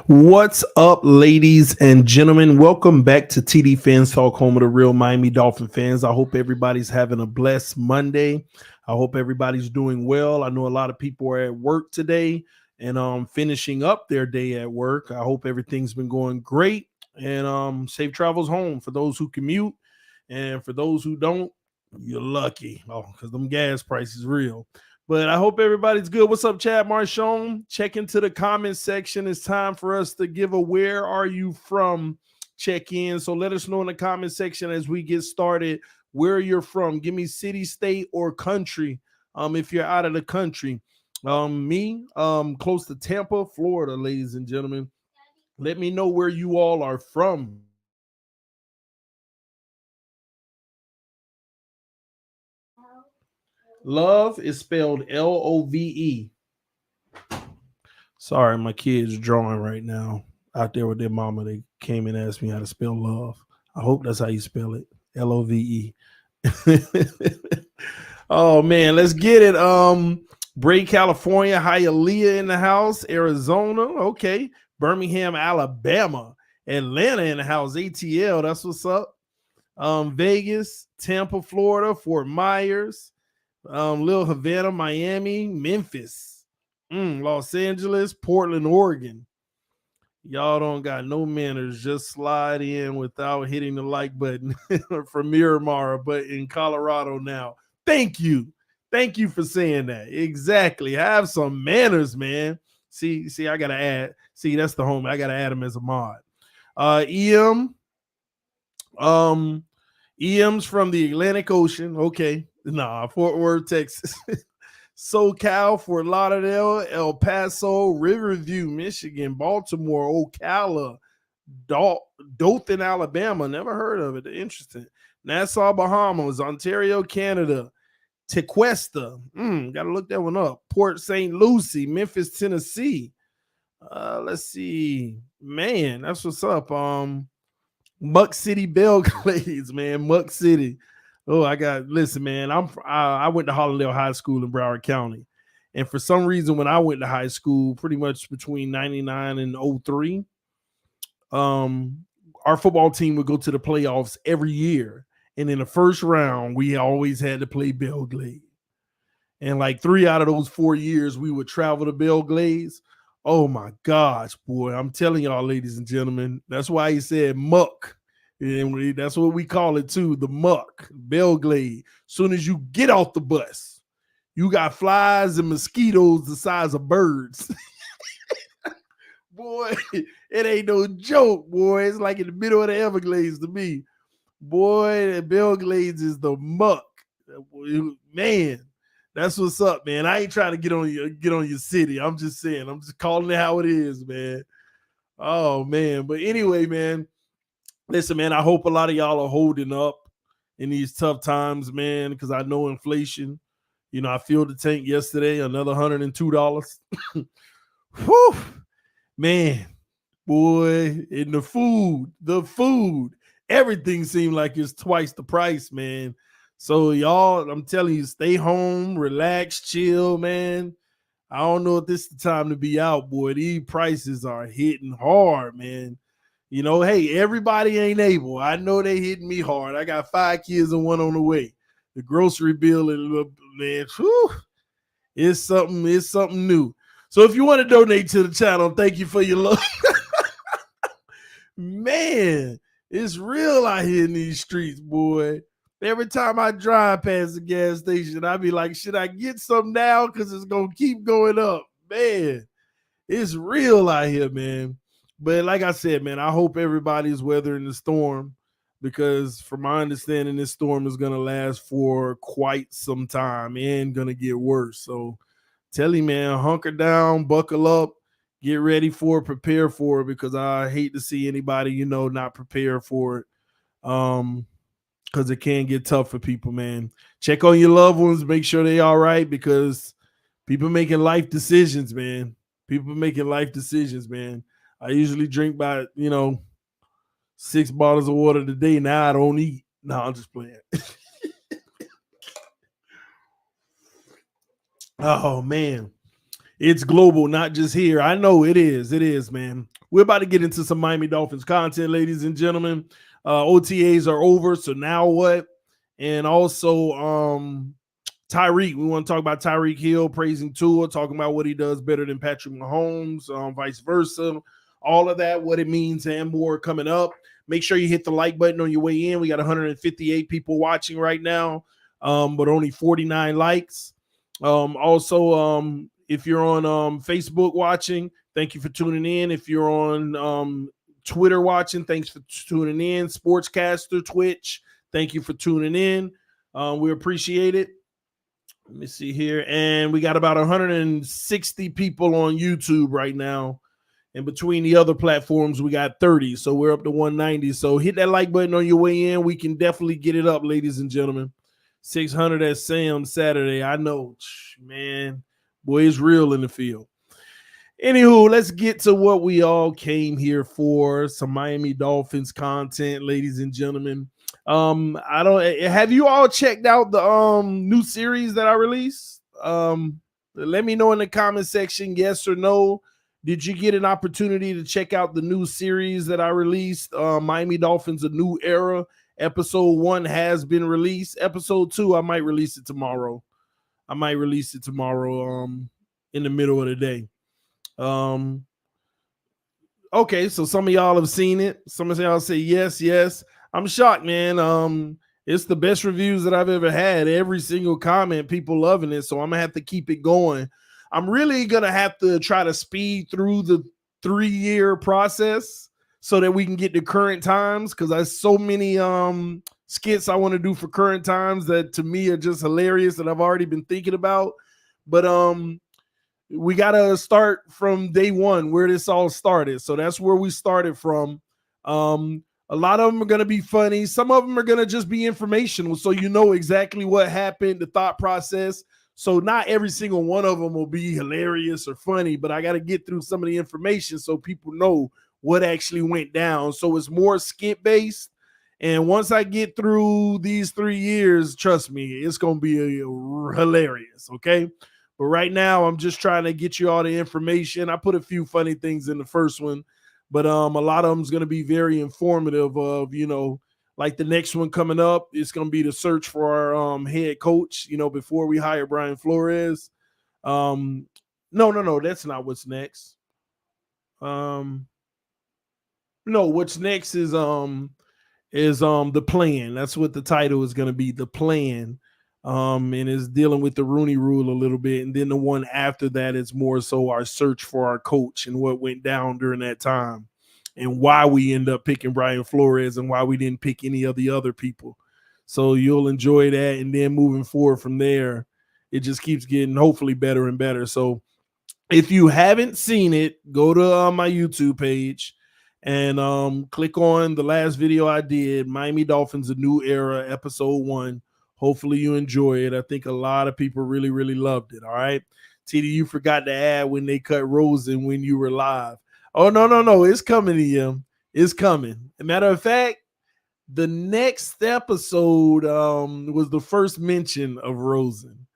What's up, ladies and gentlemen? Welcome back to TDPHINSTALK, home of the real Miami Dolphin fans. I hope everybody's having a blessed Monday. I hope everybody's doing well. I know a lot of people are at work today and finishing up their day at work. I hope everything's been going great and safe travels home for those who commute, and for those who don't, you're lucky. Oh, because them gas prices real. But I hope everybody's good. What's up, Chad Marchon? Check into the comment section. It's time for us to give a where are you from check in. So let us know in the comment section as we get started where you're from. Give me city, state, or country. If you're out of the country. Me, close to Tampa, Florida, ladies and gentlemen. Let me know where you all are from. Love is spelled Love. Sorry, my kids drawing right now out there with their mama. They came and asked me how to spell love. I hope that's how you spell it. Love. Oh man, let's get it. Bray, California, Hialeah in the house, Arizona, okay. Birmingham, Alabama, Atlanta in the house, ATL, that's what's up. Vegas, Tampa, Florida, Fort Myers, Little Havana, Miami, Memphis, Los Angeles, Portland, Oregon. Y'all don't got no manners. Just slide in without hitting the like button for Miramar, but in Colorado now. Thank you. Thank you for saying that. Exactly. Have some manners, man. See, I gotta add. See, that's the homie. I gotta add him as a mod. EM. EM's from the Atlantic Ocean. Okay. Nah, Fort Worth, Texas. SoCal, Fort Lauderdale, El Paso, Riverview, Michigan, Baltimore, Ocala, Dothan, Alabama. Never heard of it. Interesting. Nassau, Bahamas, Ontario, Canada, Tequesta. Gotta look that one up. Port St. Lucie, Memphis, Tennessee. Let's see. Man, that's what's up. Muck City, Belgrades, man. Muck City. Oh, listen, man. I went to Hollandale High School in Broward County. And for some reason, when I went to high school, pretty much between 99 and 03, our football team would go to the playoffs every year. And in the first round, we always had to play Belgrade. And like 3 out of those 4 years, we would travel to Belgrade. Oh my gosh, boy. I'm telling y'all, ladies and gentlemen, that's why he said muck. And that's what we call it too, the muck, Belgrade. Soon as you get off the bus, you got flies and mosquitoes the size of birds. Boy, it ain't no joke, boy. It's like in the middle of the Everglades to me. Boy, the Belgrades is the muck. Man, that's what's up, man. I ain't trying to get on your city. I'm just saying. I'm just calling it how it is, man. Oh man. But anyway, man. Listen, man, I hope a lot of y'all are holding up in these tough times, man, because I know inflation. You know, I filled the tank yesterday, another $102. Whew, man, boy, and the food, everything seemed like it's twice the price, man. So y'all, I'm telling you, stay home, relax, chill, man. I don't know if this is the time to be out, boy. These prices are hitting hard, man. You know, hey, everybody ain't able. I know they hitting me hard. I got 5 kids and one on the way. The grocery bill, man, whew, it's something new. So if you want to donate to the channel, thank you for your love. Man, it's real out here in these streets, boy. Every time I drive past the gas station, I be like, should I get some now? Because it's going to keep going up. Man, it's real out here, man. But like I said, man, I hope everybody's weathering the storm, because from my understanding, this storm is going to last for quite some time and going to get worse. So tell you, man, hunker down, buckle up, get ready for it, prepare for it, because I hate to see anybody, you know, not prepare for it. Because it can get tough for people, man. Check on your loved ones, make sure they all right, because people making life decisions, man. People making life decisions, man. I usually drink by, 6 bottles of water a day. Now I don't eat. No, I'm just playing. Oh, man. It's global, not just here. I know it is. It is, man. We're about to get into some Miami Dolphins content, ladies and gentlemen. OTAs are over, so now what? And also, Tyreek. We want to talk about Tyreek Hill praising Tua, talking about what he does better than Patrick Mahomes, vice versa. All of that, what it means, and more coming up. Make sure you hit the like button on your way in. We got 158 people watching right now, but only 49 likes. Also, if you're on Facebook watching, thank you for tuning in. If you're on Twitter watching, thanks for tuning in. Sportscaster, Twitch, thank you for tuning in. We appreciate it. Let me see here. And we got about 160 people on YouTube right now. And between the other platforms, we got 30. So we're up to 190. So hit that like button on your way in. We can definitely get it up, ladies and gentlemen. 600 at Sam Saturday. I know, man. Boy, it's real in the field. Anywho, let's get to what we all came here for. Some Miami Dolphins content, ladies and gentlemen. I don't have you all checked out the new series that I released? Let me know in the comment section, yes or no. Did you get an opportunity to check out the new series that I released? Miami Dolphins, A New Era. Episode 1 has been released. Episode 2, I might release it tomorrow. In the middle of the day. Okay, so some of y'all have seen it. Some of y'all say yes. I'm shocked, man. It's the best reviews that I've ever had. Every single comment, people loving it. So I'm gonna have to keep it going. I'm really gonna have to try to speed through the 3-year process so that we can get to current times, because there's so many skits I want to do for current times that to me are just hilarious that I've already been thinking about. But we got to start from day one where this all started. So that's where we started from. A lot of them are going to be funny. Some of them are going to just be informational. So you know exactly what happened, the thought process. So not every single one of them will be hilarious or funny, but I got to get through some of the information so people know what actually went down. So it's more skit based. And once I get through these 3 years, trust me, it's going to be hilarious. Okay. But right now, I'm just trying to get you all the information. I put a few funny things in the first one, but a lot of them is going to be very informative of, like the next one coming up. It's going to be the search for our head coach, before we hire Brian Flores. No, that's not what's next. No, what's next is the plan. That's what the title is going to be, the plan. And is dealing with the Rooney Rule a little bit. And then the one after that is more so our search for our coach and what went down during that time and why we end up picking Brian Flores and why we didn't pick any of the other people. So you'll enjoy that. And then moving forward from there, it just keeps getting hopefully better and better. So if you haven't seen it, go to my YouTube page and click on the last video I did, Miami Dolphins, A New Era, episode 1. Hopefully you enjoy it. I think a lot of people really, really loved it. All right. TD, you forgot to add when they cut Rosen when you were live. Oh, no. It's coming to you. It's coming. As a matter of fact, the next episode was the first mention of Rosen.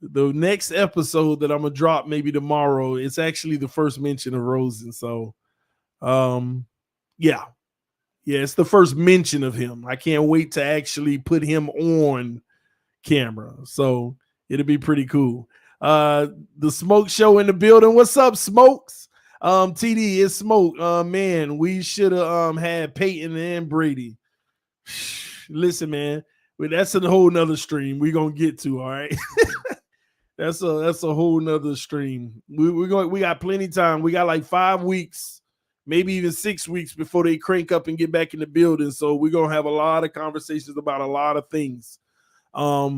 The next episode that I'm going to drop maybe tomorrow, it's actually the first mention of Rosen. So, yeah. Yeah, it's the first mention of him. I can't wait to actually put him on camera. So it'll be pretty cool. The Smoke Show in the building. What's up, Smokes? TD, it's Smoke. Man, we should have had Peyton and Brady. Listen, man, that's a whole nother stream we're gonna get to. All right. That's a whole nother stream. We got plenty of time. We got like 5 weeks, maybe even 6 weeks before they crank up and get back in the building. So we're gonna have a lot of conversations about a lot of things. But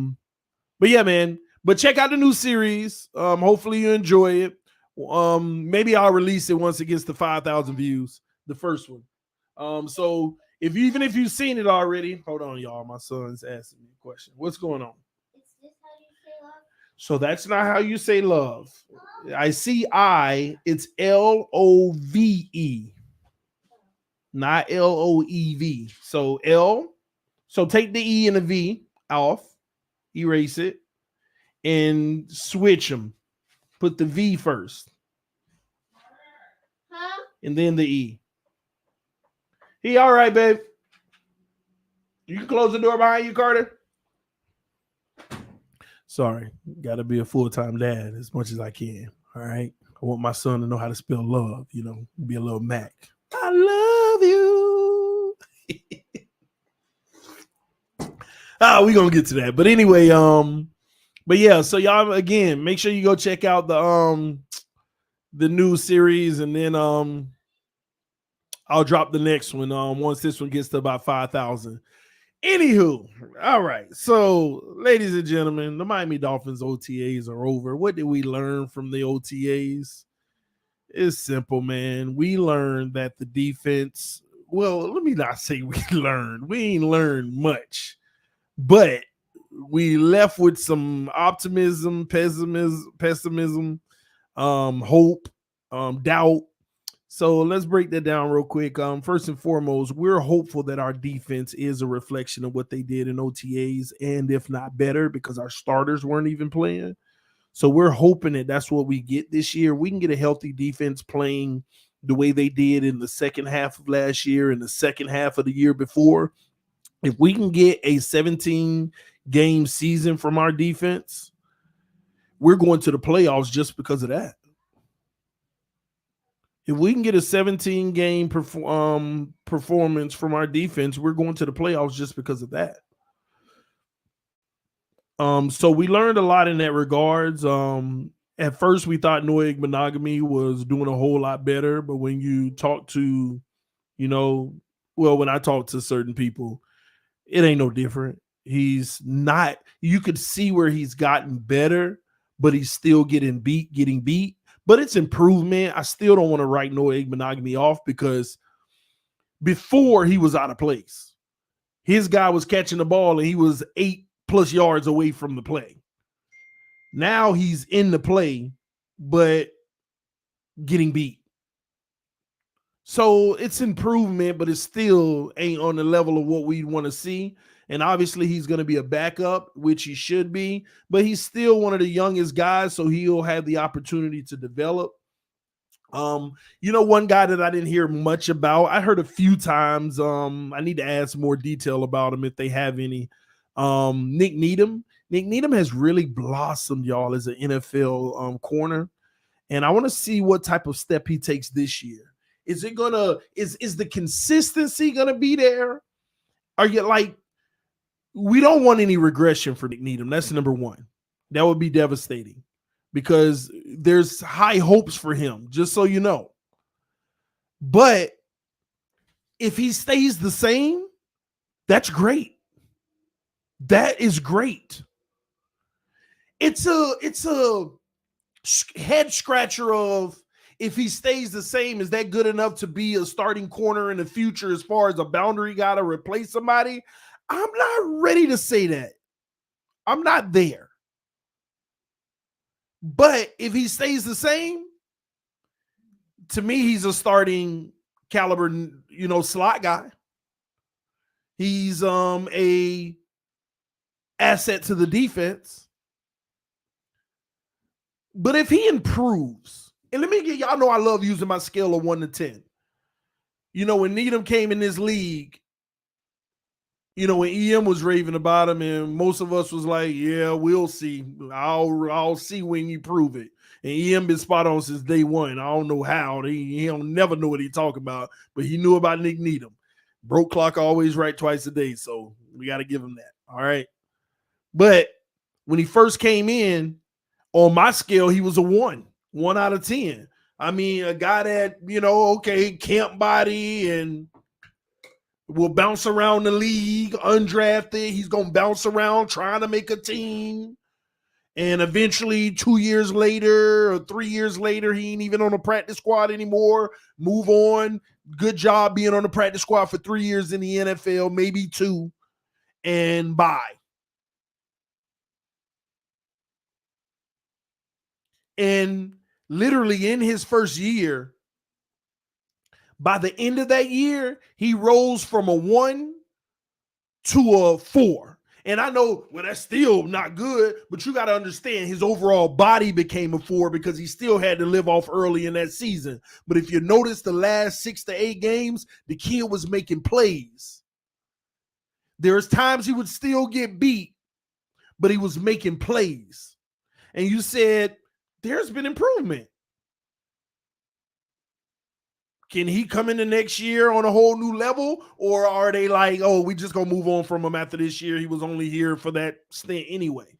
yeah, man. But check out the new series. Hopefully you enjoy it. Maybe I'll release it once it gets to 5,000 views. The first one. So even if you've seen it already, hold on, y'all. My son's asking me a question. What's going on? So that's not how you say love. I see it's LOVE, not LOEV. So L. So take the E and the V off, erase it, and switch them. Put the V first. Huh? And then the E. He all right, babe. You can close the door behind you, Carter. Sorry, got to be a full-time dad as much as I can. All right. I want my son to know how to spell love, be a little Mac. I love you. We gonna get to that. But anyway, but yeah, so y'all again, make sure you go check out the new series, and then I'll drop the next one once this one gets to about 5,000. Anywho, all right. So, ladies and gentlemen, the Miami Dolphins OTAs are over. What did we learn from the OTAs? It's simple, man. We learned that the defense, well, let me not say we learned. We ain't learned much, but we left with some optimism, pessimism, hope, doubt. So let's break that down real quick. First and foremost, we're hopeful that our defense is a reflection of what they did in OTAs, and if not better, because our starters weren't even playing. So we're hoping that that's what we get this year. We can get a healthy defense playing the way they did in the second half of last year and the second half of the year before. If we can get a 17-game season from our defense, we're going to the playoffs just because of that. If we can get a 17-game performance from our defense, we're going to the playoffs just because of that. So we learned a lot in that regards. At first, we thought Noah Monogamy was doing a whole lot better, but when you talk to, when I talk to certain people, it ain't no different. He's not. You could see where he's gotten better, but he's still getting beat. But it's improvement. I still don't want to write Noah Monogamy off because before he was out of place. His guy was catching the ball and he was 8+ yards away from the play. Now he's in the play, but getting beat. So it's improvement, but it still ain't on the level of what we want to see. And obviously he's going to be a backup, which he should be, but he's still one of the youngest guys, so he'll have the opportunity to develop. One guy that I didn't hear much about, I heard a few times. I need to add some more detail about him if they have any. Nick Needham. Nick Needham has really blossomed, y'all, as an NFL corner. And I want to see what type of step he takes this year. Is the consistency gonna be there? Are you like, we don't want any regression for Nick Needham. That's number one. That would be devastating because there's high hopes for him, just so you know. But if he stays the same, that's great. That is great. It's a head scratcher of, if he stays the same, is that good enough to be a starting corner in the future as far as a boundary guy to replace somebody? I'm not ready to say that. I'm not there. But if he stays the same, to me, he's a starting caliber, slot guy. He's a asset to the defense. But if he improves, and let me get y'all know I love using my scale of 1 to 10. When Needham came in this league, when EM was raving about him, and most of us was like, yeah, we'll see. I'll see when you prove it. And EM been spot on since day one. I don't know how. He don't never know what he talking about, but he knew about Nick Needham. Broke clock always right twice a day, so we got to give him that. All right. But when he first came in, on my scale, he was a 1 out of 10. I mean, a guy that, camp body and will bounce around the league, undrafted. He's going to bounce around trying to make a team. And eventually 2 years later or 3 years later, he ain't even on the practice squad anymore. Move on. Good job being on the practice squad for 3 years in the NFL, maybe 2, and bye. And literally in his first year, by the end of that year, he rose from a 1 to a 4. And I know, well, that's still not good, but you got to understand his overall body became a 4 because he still had to live off early in that season. But if you notice the last 6 to 8 games, the kid was making plays. There's times he would still get beat, but he was making plays. And you said, there's been improvement. Can he come in the next year on a whole new level? Or are they like, oh, we just going to move on from him after this year? He was only here for that stint anyway.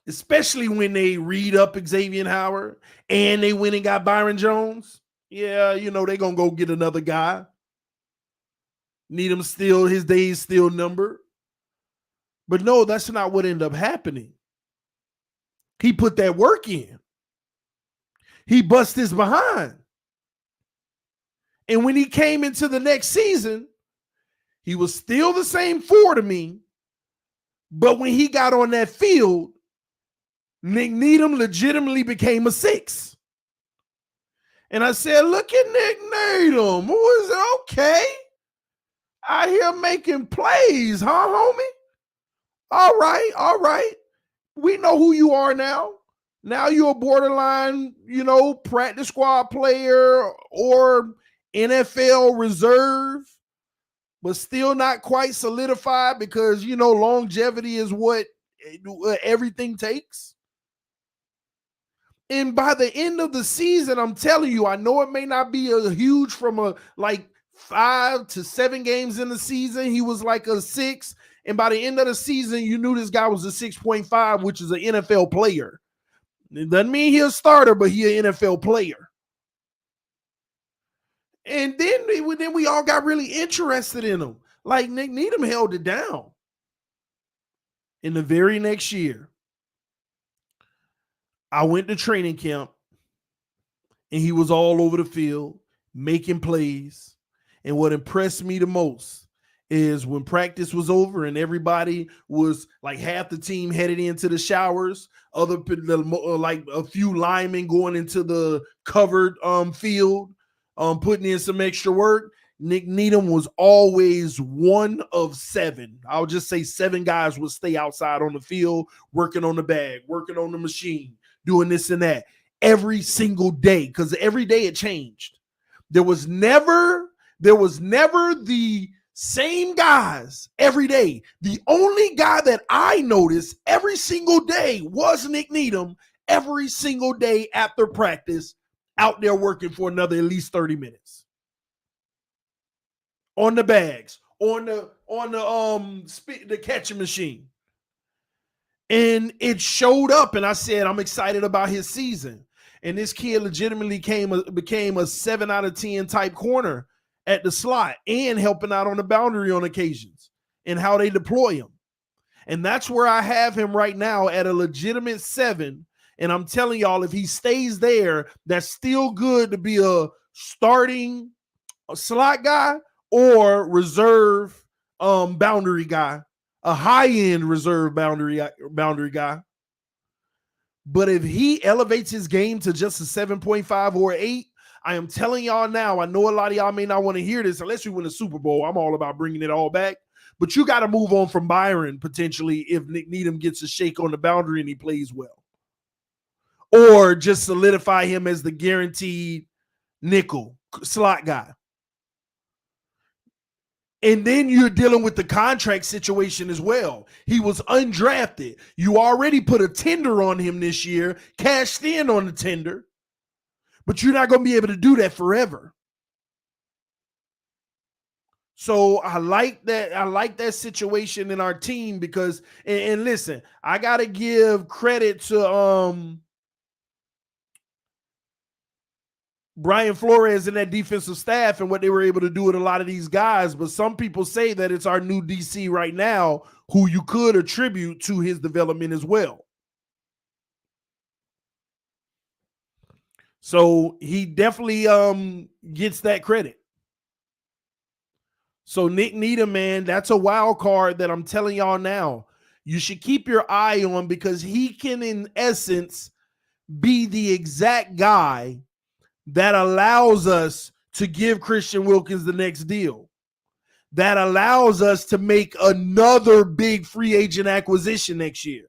Especially when they read up Xavier Howard and they went and got Byron Jones. Yeah, they're going to go get another guy. Needham still, his days still numbered. But no, that's not what ended up happening. He put that work in. He bust his behind. And when he came into the next season, he was still the same 4 to me. But when he got on that field, Nick Needham legitimately became a 6. And I said, look at Nick Needham. Who is it? Okay. Out here making plays, huh, homie? All right. We know who you are now. Now you're a borderline, practice squad player or NFL reserve, but still not quite solidified because, longevity is what everything takes. And by the end of the season, I'm telling you, I know it may not be a huge from 5 to 7 games in the season. He was like a 6. And by the end of the season, you knew this guy was a 6.5, which is an NFL player. It doesn't mean he's a starter, but he's an NFL player. And then we all got really interested in him. Like Nick Needham held it down. In the very next year, I went to training camp, and he was all over the field, making plays. And what impressed me the most is when practice was over and everybody was like half the team headed into the showers, like a few linemen going into the covered field, putting in some extra work. Nick Needham was always 1 of 7. I'll just say 7 guys would stay outside on the field, working on the bag, working on the machine, doing this and that every single day, because every day it changed. There was never the same guys every day. The only guy that I noticed every single day was Nick Needham every single day after practice, out there working for another at least 30 minutes. On the bags, on the catching machine. And it showed up, and I said, I'm excited about his season. And this kid legitimately became a 7 out of 10 type corner at the slot and helping out on the boundary on occasions and how they deploy him. And that's where I have him right now at a legitimate 7. And I'm telling y'all, if he stays there, that's still good to be a starting slot guy or reserve boundary guy, a high-end reserve boundary guy. But if he elevates his game to just a 7.5 or 8, I am telling y'all now, I know a lot of y'all may not want to hear this unless you win a Super Bowl. I'm all about bringing it all back. But you got to move on from Byron potentially if Nick Needham gets a shake on the boundary and he plays well. Or just solidify him as the guaranteed nickel slot guy. And then you're dealing with the contract situation as well. He was undrafted. You already put a tender on him this year, cashed in on the tender, but you're not going to be able to do that forever. So I like that. I like that situation in our team because, and listen, I got to give credit to Brian Flores and that defensive staff and what they were able to do with a lot of these guys. But some people say that it's our new DC right now who you could attribute to his development as well. So he definitely gets that credit. So Nick Needham, man, that's a wild card that I'm telling y'all now. You should keep your eye on because he can, in essence, be the exact guy that allows us to give Christian Wilkins the next deal. that allows us to make another big free agent acquisition next year.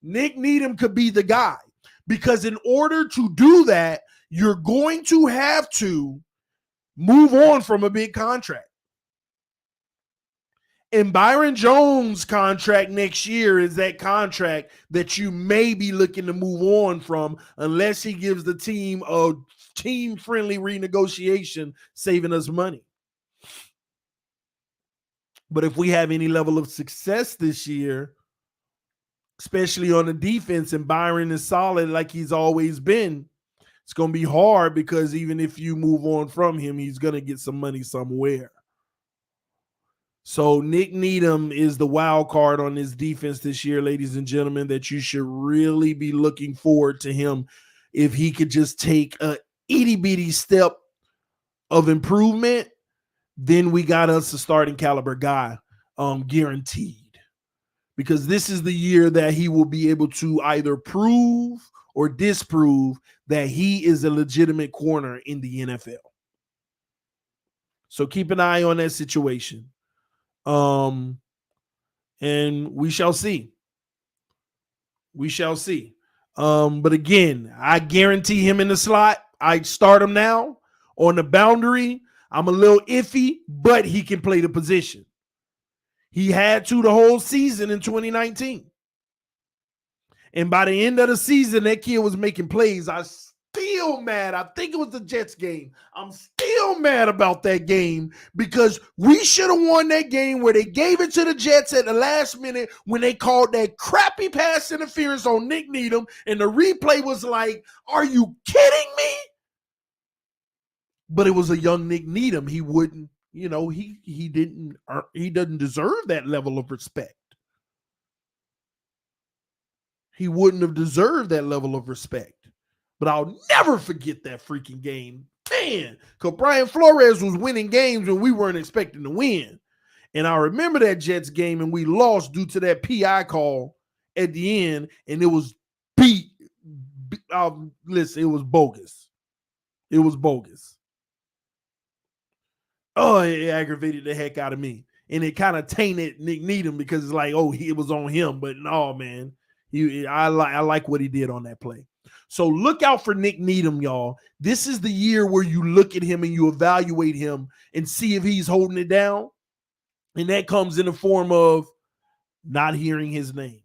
Nick Needham could be the guy, because in order to do that, you're going to have to move on from a big contract. And Byron Jones' contract next year is that contract that you may be looking to move on from, unless he gives the team a team-friendly renegotiation, saving us money. But if we have any level of success this year, especially on the defense, and Byron is solid like he's always been, it's going to be hard, because even if you move on from him, he's going to get some money somewhere. So Nick Needham is the wild card on this defense this year, ladies and gentlemen, that you should really be looking forward to him. If he could just take a itty-bitty step of improvement, then we got us a starting caliber guy, guaranteed. Because this is the year that he will be able to either prove or disprove that he is a legitimate corner in the NFL. So keep an eye on that situation. And we shall see. We shall see. But again, I guarantee him in the slot. I'd start him now. On the boundary, I'm a little iffy, but he can play the position. He had to the whole season in 2019. And by the end of the season, that kid was making plays. I still mad. I think it was the Jets game. I'm still mad about that game, because we should have won that game where they gave it to the Jets at the last minute when they called that crappy pass interference on Nick Needham, and the replay was like, are you kidding me? But it was a young Nick Needham. He wouldn't, he doesn't deserve that level of respect. He wouldn't have deserved that level of respect. But I'll never forget that freaking game. Man, because Brian Flores was winning games when we weren't expecting to win. And I remember that Jets game, and we lost due to that PI call at the end, and it was listen, it was bogus. It was bogus. Oh, it aggravated the heck out of me. And it kind of tainted Nick Needham, because it's like, oh, it was on him. But no, man. I like what he did on that play. So look out for Nick Needham, y'all. This is the year where you look at him and you evaluate him and see if he's holding it down. And that comes in the form of not hearing his name.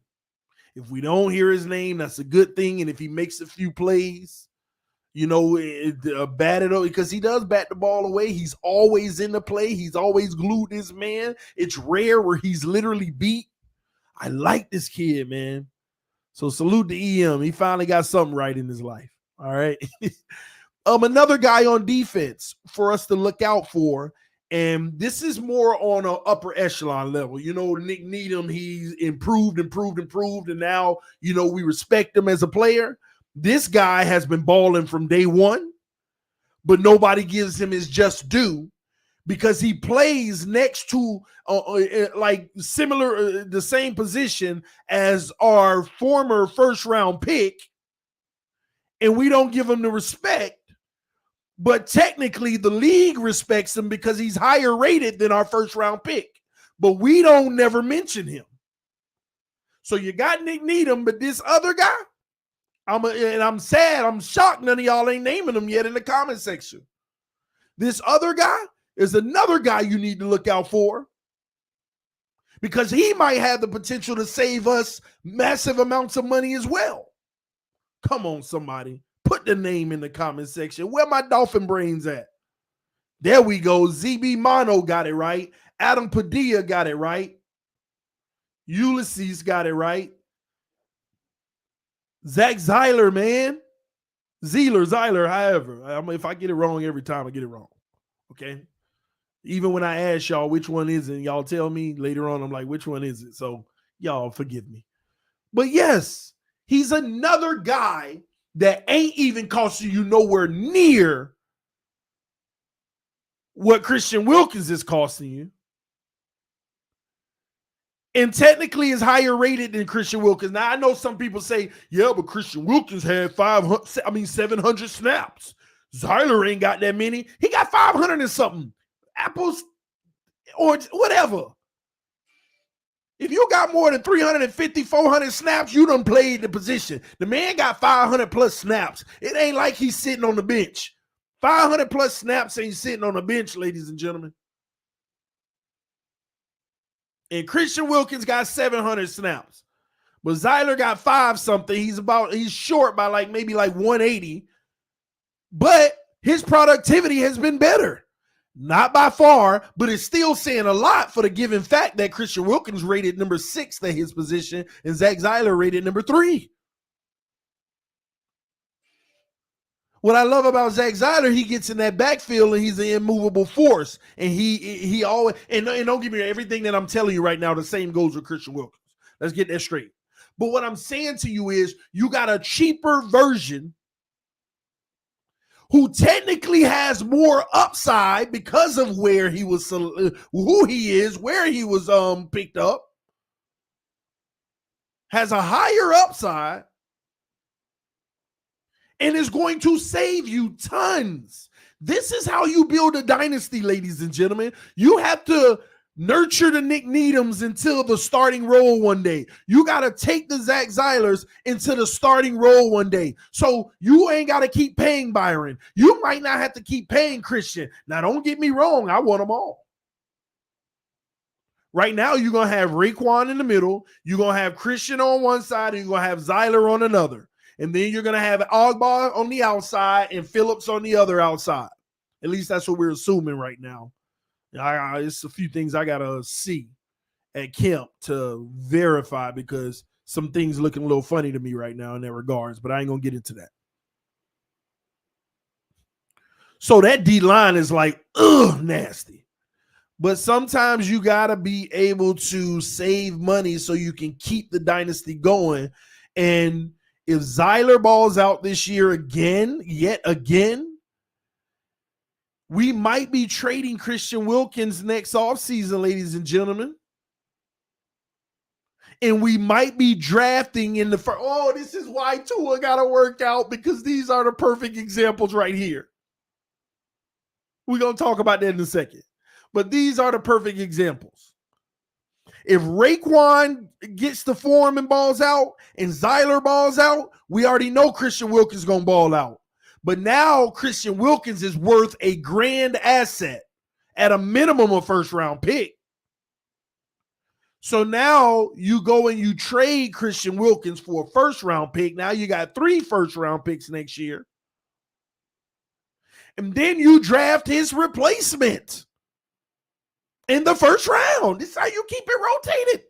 If we don't hear his name, that's a good thing. And if he makes a few plays, bat it up, because he does bat the ball away. He's always in the play. He's always glued his man. It's rare where he's literally beat. I like this kid, man. So salute to EM. He finally got something right in his life. All right. Another guy on defense for us to look out for, and this is more on an upper echelon level. Nick Needham, he's improved, and now, we respect him as a player. This guy has been balling from day one, but nobody gives him his just due, because he plays next to the same position as our former first-round pick, and we don't give him the respect. But technically, the league respects him because he's higher rated than our first-round pick, but we don't never mention him. So you got Nick Needham, but this other guy, I'm sad, I'm shocked none of y'all ain't naming him yet in the comment section. This other guy is another guy you need to look out for, because he might have the potential to save us massive amounts of money as well. Come on, somebody. Put the name in the comment section. Where my dolphin brains at? There we go. ZB Mono got it right. Adam Padilla got it right. Ulysses got it right. Zach Zeiler, man. Zeiler, however. If I get it wrong every time, I get it wrong. Okay? Even when I ask y'all which one is it, and y'all tell me later on, I'm like, which one is it? So y'all forgive me. But yes, he's another guy that ain't even costing you nowhere near what Christian Wilkins is costing you. And technically is higher rated than Christian Wilkins. Now, I know some people say, yeah, but Christian Wilkins had 700 snaps. Zeiler ain't got that many. He got 500 and something. Apples or whatever. If you got more than 350, 400 snaps, you done played the position. The man got 500 plus snaps. It ain't like he's sitting on the bench. 500 plus snaps ain't sitting on the bench, ladies and gentlemen. And Christian Wilkins got 700 snaps. But Zyler got 5 something. He's short by maybe 180. But his productivity has been better. Not by far, but it's still saying a lot for the given fact that Christian Wilkins rated number 6 at his position and Zach Zyler rated number 3. What I love about Zach Zyler, he gets in that backfield and he's an immovable force. And he always, and don't give me everything that I'm telling you right now, the same goes with Christian Wilkins. Let's get that straight. But what I'm saying to you is you got a cheaper version who technically has more upside because of where he was, who he is, where he was picked up, has a higher upside, and is going to save you tons. This is how you build a dynasty, ladies and gentlemen. You have to nurture the Nick Needhams until the starting role one day. You got to take the Zach Zylers into the starting role one day. So you ain't got to keep paying Byron. You might not have to keep paying Christian. Now, don't get me wrong. I want them all. Right now, you're going to have Raekwon in the middle. You're going to have Christian on one side, and you're going to have Zyler on another. And then you're going to have Ogba on the outside and Phillips on the other outside. At least that's what we're assuming right now. It's a few things I got to see at camp to verify because some things looking a little funny to me right now in that regards, but I ain't going to get into that. So that D-line is nasty. But sometimes you got to be able to save money so you can keep the dynasty going. And if Zyler balls out this year yet again, we might be trading Christian Wilkins next offseason, ladies and gentlemen. And we might be drafting in the first. Oh, this is why Tua got to work out, because these are the perfect examples right here. We're going to talk about that in a second. But these are the perfect examples. If Raekwon gets the form and balls out and Zyler balls out, we already know Christian Wilkins is going to ball out. But now Christian Wilkins is worth a grand asset at a minimum of first-round pick. So now you go and you trade Christian Wilkins for a first-round pick. Now you got 3 first-round picks next year. And then you draft his replacement in the first round. This is how you keep it rotated.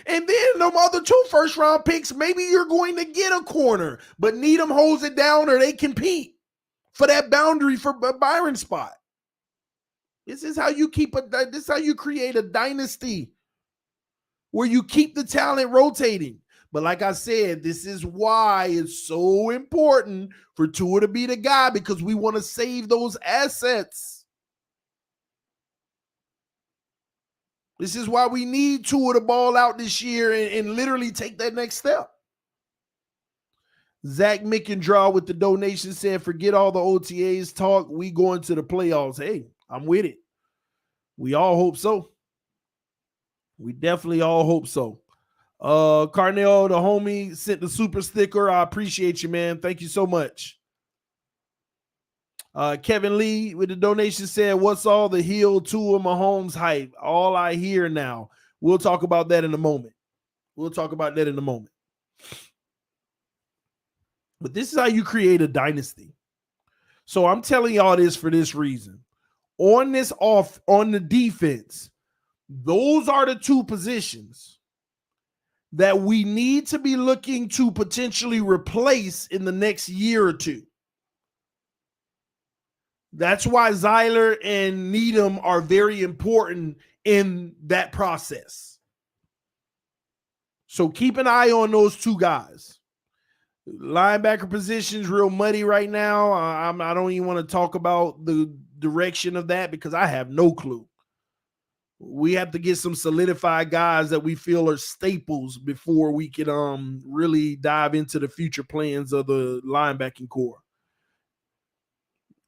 And then them other 2 first-round picks, maybe you're going to get a corner, but Needham holds it down or they compete for that boundary for Byron spot. This is how you this is how you create a dynasty where you keep the talent rotating. But like I said, this is why it's so important for Tua to be the guy, because we want to save those assets. This is why we need Tua to ball out this year and literally take that next step. Zach Mickendraw with the donation said, forget all the OTAs talk. We going to the playoffs. Hey, I'm with it. We all hope so. We definitely all hope so. Carnell, the homie, sent the super sticker. I appreciate you, man. Thank you so much. Kevin Lee with the donation said, what's all the Hill Tua Mahomes hype? All I hear now. We'll talk about that in a moment. But this is how you create a dynasty. So I'm telling y'all this for this reason. On the defense, those are the 2 positions that we need to be looking to potentially replace in the next year or 2. That's why Zyler and Needham are very important in that process. So keep an eye on those 2 guys. Linebacker position's real muddy right now. I don't even want to talk about the direction of that because I have no clue. We have to get some solidified guys that we feel are staples before we can really dive into the future plans of the linebacking core.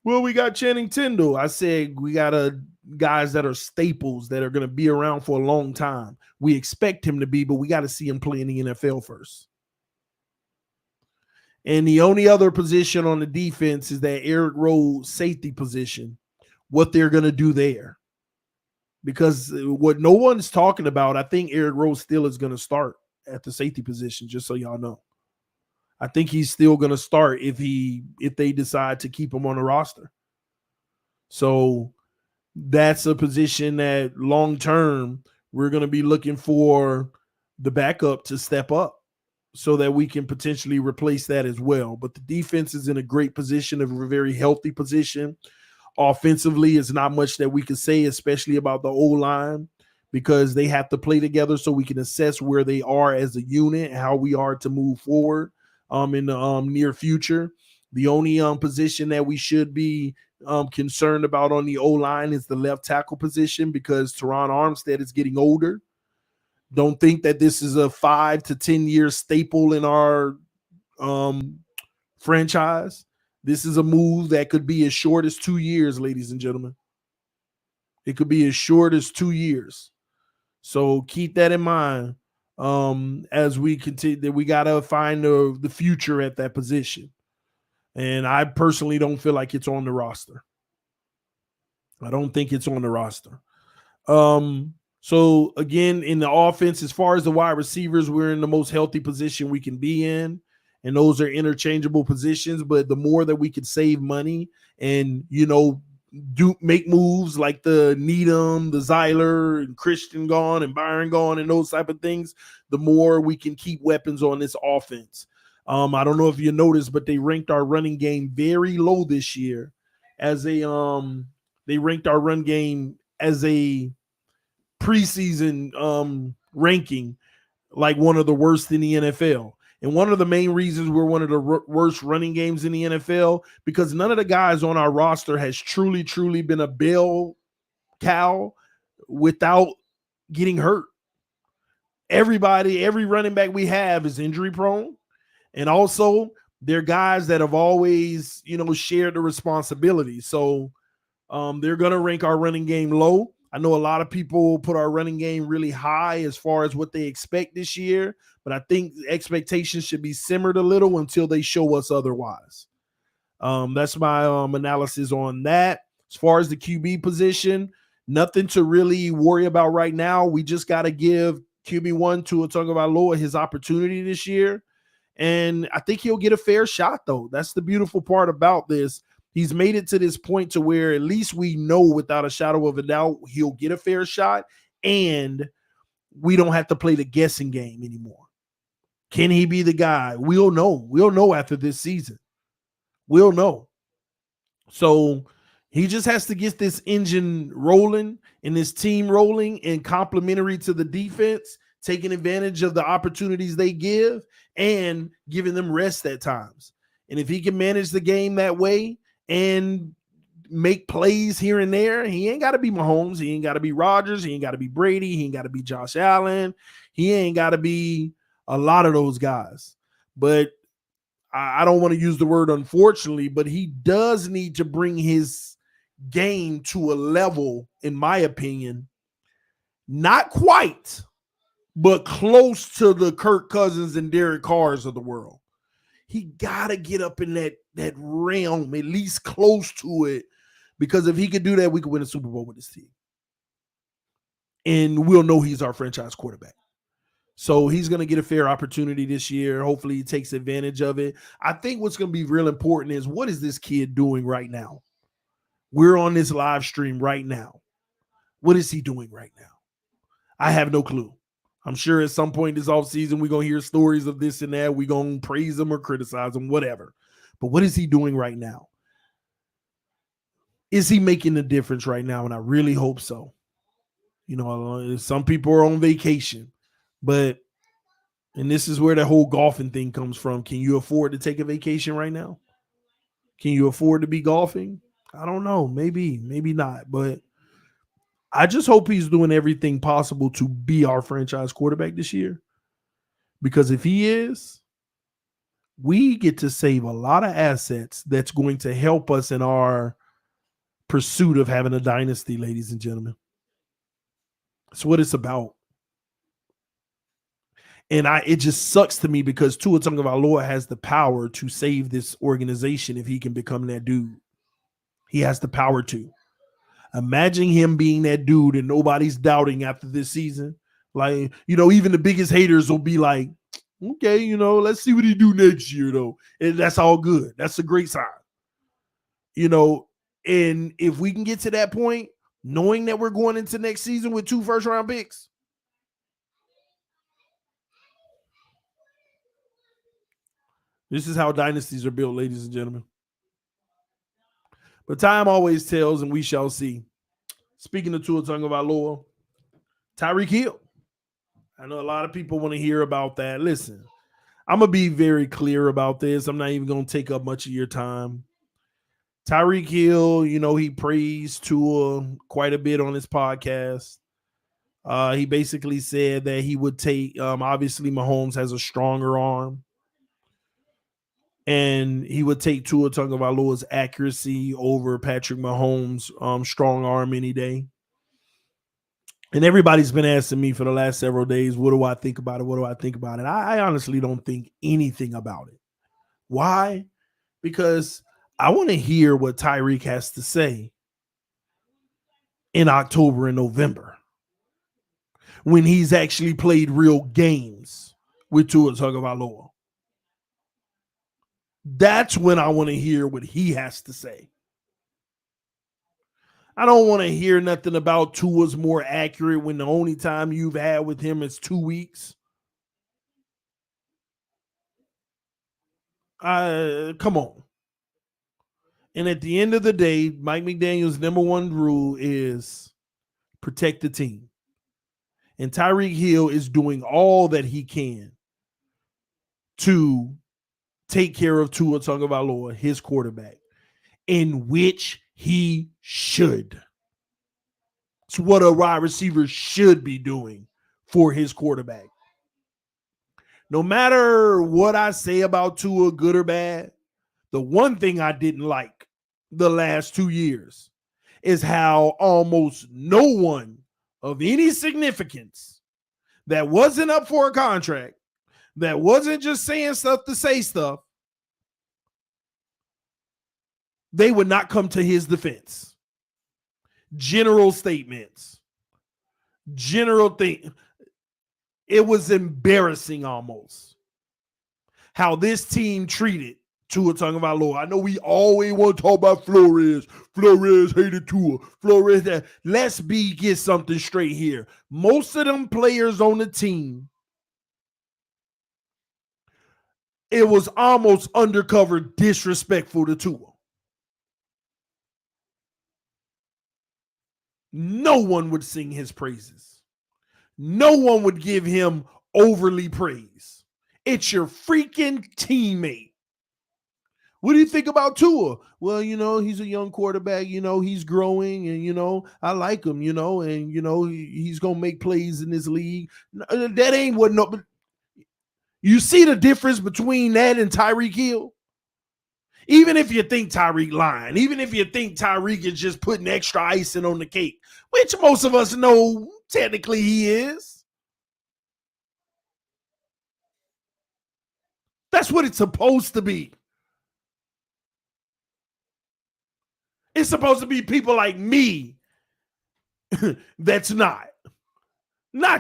Well, we got Channing Tindall. I said we got guys that are staples that are going to be around for a long time. We expect him to be, but we got to see him play in the NFL first. And the only other position on the defense is that Eric Rhodes safety position, what they're going to do there. Because what no one's talking about, I think Eric Rhodes still is going to start at the safety position, just so y'all know. I think he's still going to start if they decide to keep him on the roster. So that's a position that long term we're going to be looking for the backup to step up so that we can potentially replace that as well. But the defense is in a great position, a very healthy position. Offensively, it's not much that we can say, especially about the O-line, because they have to play together so we can assess where they are as a unit and how we are to move forward in the near future. The only position that we should be concerned about on the O-line is the left tackle position, because Teron Armstead is getting older. Don't think that this is a 5 to 10 year staple in our franchise. This is a move that could be as short as 2 years, ladies and gentlemen. It could be as short as 2 years. So keep that in mind as we continue. That we got to find the future at that position. And I personally don't feel like it's on the roster. I don't think it's on the roster. So again, in the offense, as far as the wide receivers, we're in the most healthy position we can be in. And those are interchangeable positions. But the more that we can save money and, make moves like the Needham, the Zeiler, and Christian gone and Byron gone and those type of things, the more we can keep weapons on this offense. I don't know if you noticed, but they ranked our running game very low this year as they ranked our run game as a preseason ranking like one of the worst in the NFL. And one of the main reasons we're one of the worst running games in the NFL, because none of the guys on our roster has truly been a bell cow without getting hurt. Every running back we have is injury prone. And also they're guys that have always, shared the responsibility. So they're going to rank our running game low. I know a lot of people put our running game really high as far as what they expect this year, but I think expectations should be simmered a little until they show us otherwise. That's my analysis on that. As far as the QB position, nothing to really worry about right now. We just got to give QB1 Tua Tagovailoa his opportunity this year. And I think he'll get a fair shot, though. That's the beautiful part about this. He's made it to this point to where at least we know without a shadow of a doubt he'll get a fair shot, and we don't have to play the guessing game anymore. Can he be the guy? We'll know. We'll know after this season. We'll know. So he just has to get this engine rolling and this team rolling and complementary to the defense, taking advantage of the opportunities they give and giving them rest at times. And if he can manage the game that way and make plays here and there, he ain't got to be Mahomes. He ain't got to be Rodgers. He ain't got to be Brady. He ain't got to be Josh Allen. He ain't got to be a lot of those guys. But I don't want to use the word unfortunately, but he does need to bring his game to a level, in my opinion, not quite, but close to the Kirk Cousins and Derek Carrs of the world. He got to get up in that realm, at least close to it, because if he could do that, we could win a Super Bowl with this team. And we'll know he's our franchise quarterback. So he's going to get a fair opportunity this year. Hopefully he takes advantage of it. I think what's going to be real important is, what is this kid doing right now? We're on this live stream right now. What is he doing right now? I have no clue. I'm sure at some point this offseason we're going to hear stories of this and that. We're going to praise him or criticize him, whatever. But what is he doing right now? Is he making a difference right now? And I really hope so. Some people are on vacation. But, and this is where the whole golfing thing comes from. Can you afford to take a vacation right now? Can you afford to be golfing? I don't know. Maybe not. But I just hope he's doing everything possible to be our franchise quarterback this year. Because if he is, we get to save a lot of assets that's going to help us in our pursuit of having a dynasty, ladies and gentlemen. That's what it's about. And it just sucks to me because Tua Tagovailoa has the power to save this organization if he can become that dude. He has the power to. Imagine him being that dude and nobody's doubting after this season. Like, even the biggest haters will be like, okay, let's see what he do next year, though. And that's all good. That's a great sign. And if we can get to that point, knowing that we're going into next season with 2 first-round picks, this is how dynasties are built, ladies and gentlemen. But time always tells, and we shall see. Speaking of Tua Tagovailoa, Tyreek Hill. I know a lot of people want to hear about that. Listen, I'm going to be very clear about this. I'm not even going to take up much of your time. Tyreek Hill, he praised Tua quite a bit on his podcast. He basically said that he would take, obviously Mahomes has a stronger arm, and he would take Tua Tagovailoa's accuracy over Patrick Mahomes' strong arm any day. And everybody's been asking me for the last several days, what do I think about it? What do I think about it? I honestly don't think anything about it. Why? Because I want to hear what Tyreek has to say in October and November when he's actually played real games with Tua Tagovailoa. That's when I want to hear what he has to say. I don't want to hear nothing about Tua's more accurate when the only time you've had with him is 2 weeks. Come on. And at the end of the day, Mike McDaniel's number one rule is protect the team. And Tyreek Hill is doing all that he can to take care of Tua Tagovailoa, his quarterback, in which he should. It's what a wide receiver should be doing for his quarterback. No matter what I say about Tua, good or bad, the one thing I didn't like the last 2 years is how almost no one of any significance that wasn't up for a contract, that wasn't just saying stuff to say stuff, they would not come to his defense. General statements. General thing. It was embarrassing almost how this team treated Tua Tagovailoa. I know we always want to talk about Flores. Flores hated Tua. Flores that. Let's get something straight here. Most of them players on the team, it was almost undercover disrespectful to Tua. No one would sing his praises. No one would give him overly praise. It's your freaking teammate. What do you think about Tua? Well, he's a young quarterback. He's growing, and, I like him, and, he's going to make plays in this league. That ain't what no. You see the difference between that and Tyreek Hill? Even if you think Tyreek lying, even if you think Tyreek is just putting extra icing on the cake, which most of us know technically he is. That's what it's supposed to be. It's supposed to be people like me that's not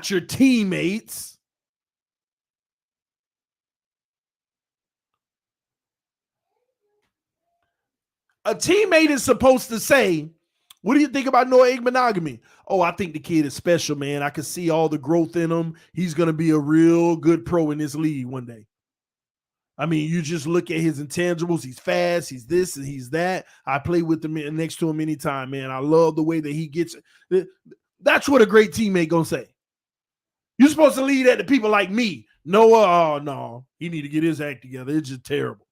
your teammates. A teammate is supposed to say, what do you think about Noah Monogamy? Oh, I think the kid is special, man. I can see all the growth in him. He's going to be a real good pro in this league one day. I mean, you just look at his intangibles. He's fast. He's this and he's that. I play with him next to him anytime, man. I love the way that he gets it. That's what a great teammate going to say. You're supposed to leave that to people like me. Noah, oh, no. He need to get his act together. It's just terrible.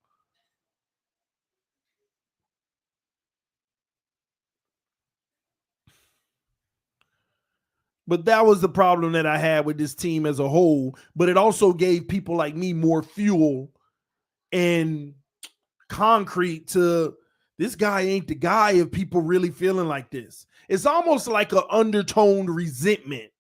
But that was the problem that I had with this team as a whole. But it also gave people like me more fuel and concrete to this guy ain't the guy if people really feeling like this. It's almost like an undertoned resentment.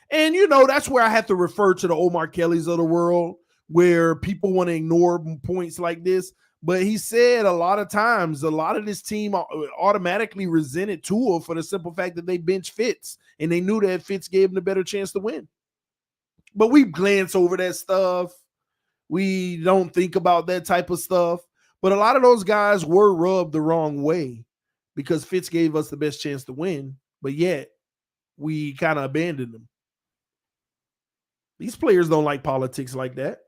And, that's where I have to refer to the Omar Kellys of the world, where people want to ignore points like this. But he said a lot of times, a lot of this team automatically resented Tua for the simple fact that they bench Fitz, and they knew that Fitz gave them the better chance to win. But we glance over that stuff. We don't think about that type of stuff. But a lot of those guys were rubbed the wrong way because Fitz gave us the best chance to win, but yet we kind of abandoned them. These players don't like politics like that.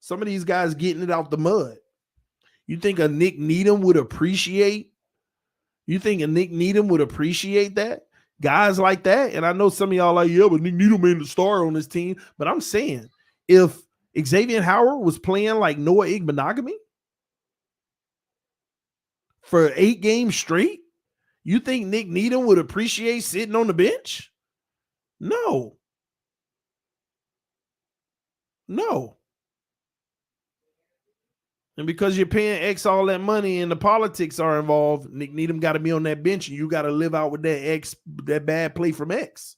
Some of these guys getting it out the mud. You think a Nick Needham would appreciate? That? Guys like that? And I know some of y'all like, yeah, but Nick Needham ain't the star on this team. But I'm saying, if Xavier Howard was playing like Noah Igbenogany for 8 games straight, you think Nick Needham would appreciate sitting on the bench? No. And because you're paying X all that money and the politics are involved, Nick Needham got to be on that bench, and you got to live out with that bad play from X.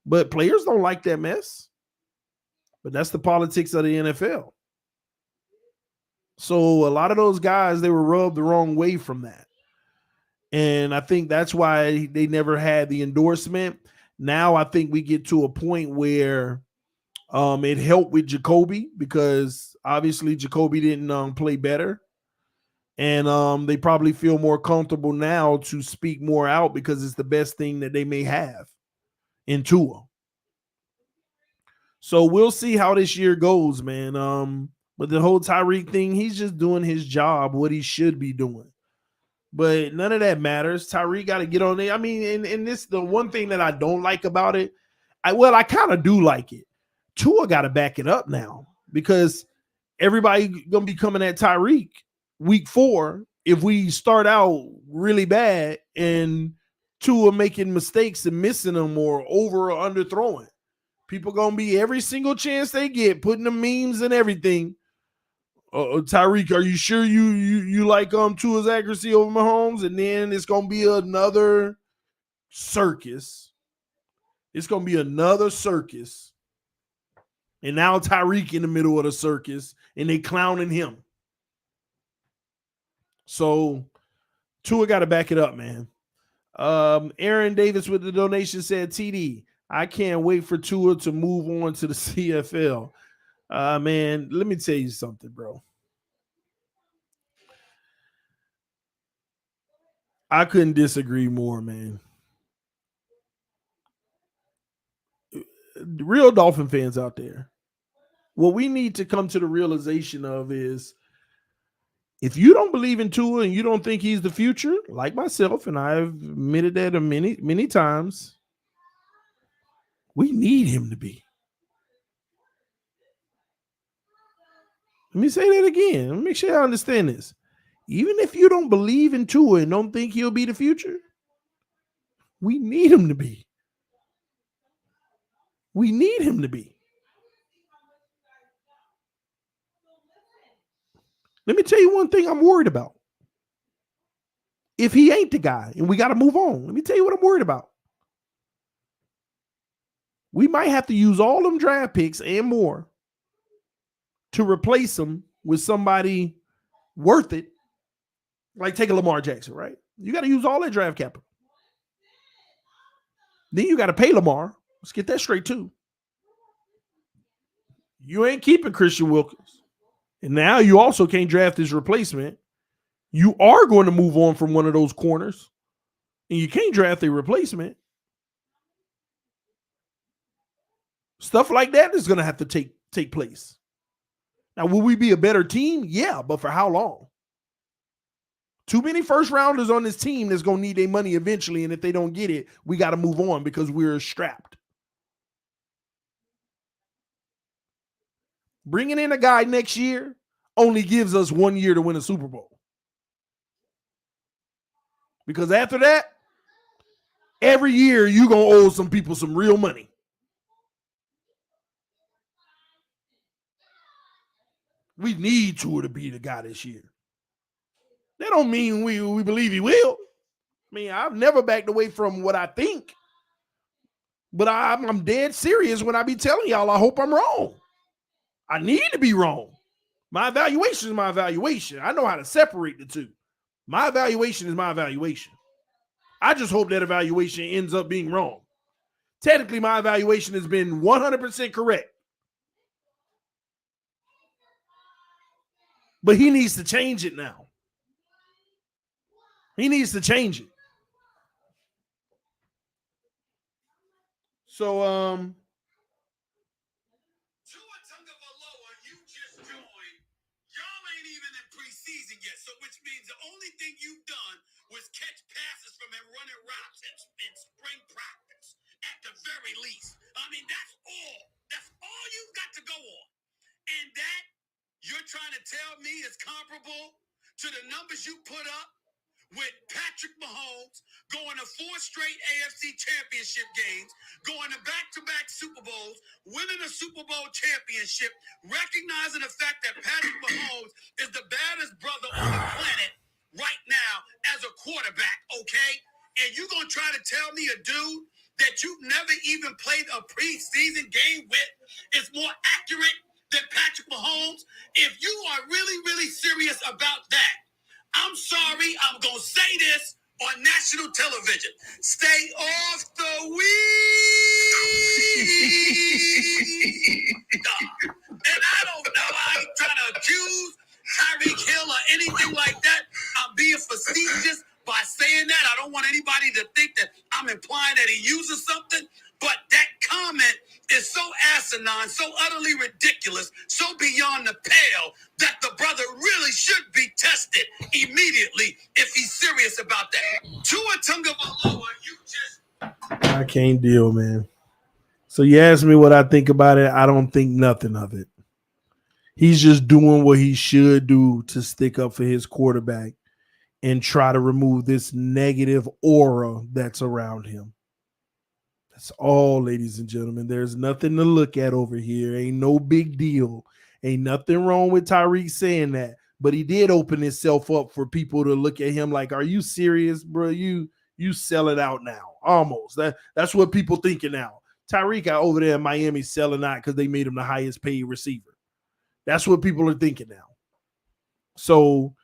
But players don't like that mess. But that's the politics of the NFL. So a lot of those guys, they were rubbed the wrong way from that. And I think that's why they never had the endorsement. Now I think we get to a point where it helped with Jacoby, because obviously Jacoby didn't play better. And they probably feel more comfortable now to speak more out because it's the best thing that they may have in Tua. So we'll see how this year goes, man. But the whole Tyreek thing, he's just doing his job, what he should be doing. But none of that matters. Tyreek got to get on there. I mean, and this, the one thing that I don't like about it, I kind of do like it. Tua got to back it up now, because everybody going to be coming at Tyreek week 4 if we start out really bad and Tua making mistakes and missing them or over or under throwing. People going to be every single chance they get putting the memes and everything. Tyreek, are you sure you like Tua's accuracy over Mahomes? And then it's going to be another circus. It's going to be another circus. And now Tyreek in the middle of the circus, and they clowning him. So Tua got to back it up, man. Aaron Davis with the donation said, TD, I can't wait for Tua to move on to the CFL. Man, let me tell you something, bro. I couldn't disagree more, man. Real Dolphin fans out there, what we need to come to the realization of is, if you don't believe in Tua and you don't think he's the future, like myself, and I've admitted that many, many times, we need him to be. Let me say that again. Let me make sure I understand this. Even if you don't believe in Tua and don't think he'll be the future, we need him to be. We need him to be. Let me tell you one thing I'm worried about. If he ain't the guy and we got to move on, let me tell you what I'm worried about. We might have to use all them draft picks and more to replace him with somebody worth it. Like take a Lamar Jackson, right? You got to use all that draft capital. Then you got to pay Lamar. Let's get that straight too. You ain't keeping Christian Wilkins. And now you also can't draft his replacement. You are going to move on from one of those corners, and you can't draft a replacement. Stuff like that is going to have to take place. Now, will we be a better team? Yeah, but for how long? Too many first rounders on this team that's going to need their money eventually, and if they don't get it, we got to move on because we're strapped. Bringing in a guy next year only gives us 1 year to win a Super Bowl. Because after that, every year you're going to owe some people some real money. We need Tua to be the guy this year. That don't mean we believe he will. I mean, I've never backed away from what I think. But I'm dead serious when I be telling y'all I hope I'm wrong. I need to be wrong. My evaluation is my evaluation. I know how to separate the two. My evaluation is my evaluation. I just hope that evaluation ends up being wrong. Technically, my evaluation has been 100% correct. But he needs to change it now. He needs to change it. So, Tua Tagovailoa, you just joined. Y'all ain't even in preseason yet, so which means the only thing you've done was catch passes from him running routes in spring practice, at the very least. I mean, that's all. That's all you've got to go on. And that you're trying to tell me is comparable to the numbers you put up with Patrick Mahomes going to 4 straight AFC championship games, going to back-to-back Super Bowls, winning a Super Bowl championship, recognizing the fact that Patrick Mahomes is the baddest brother on the planet right now as a quarterback, okay? And you're going to try to tell me a dude that you've never even played a preseason game with is more accurate than Patrick Mahomes? If you are really, really serious about that, I'm sorry, I'm going to say this on national television. Stay off the weed. And I don't know, I ain't trying to accuse Tyreek Hill or anything like that. I'm being facetious by saying that. I don't want anybody to think that I'm implying that he uses something. But that comment is so asinine, so utterly ridiculous, so beyond the pale that the brother really should be tested immediately if he's serious about that. Tua Tagovailoa, you just... I can't deal, man. So you asked me what I think about it. I don't think nothing of it. He's just doing what he should do to stick up for his quarterback and try to remove this negative aura that's around him. That's all, ladies and gentlemen. There's nothing to look at over here. Ain't no big deal. Ain't nothing wrong with Tyreek saying that. But he did open himself up for people to look at him like, are you serious, bro? You sell it out now. Almost. That's what people thinking now. Tyreek out over there in Miami selling out because they made him the highest paid receiver. That's what people are thinking now. So,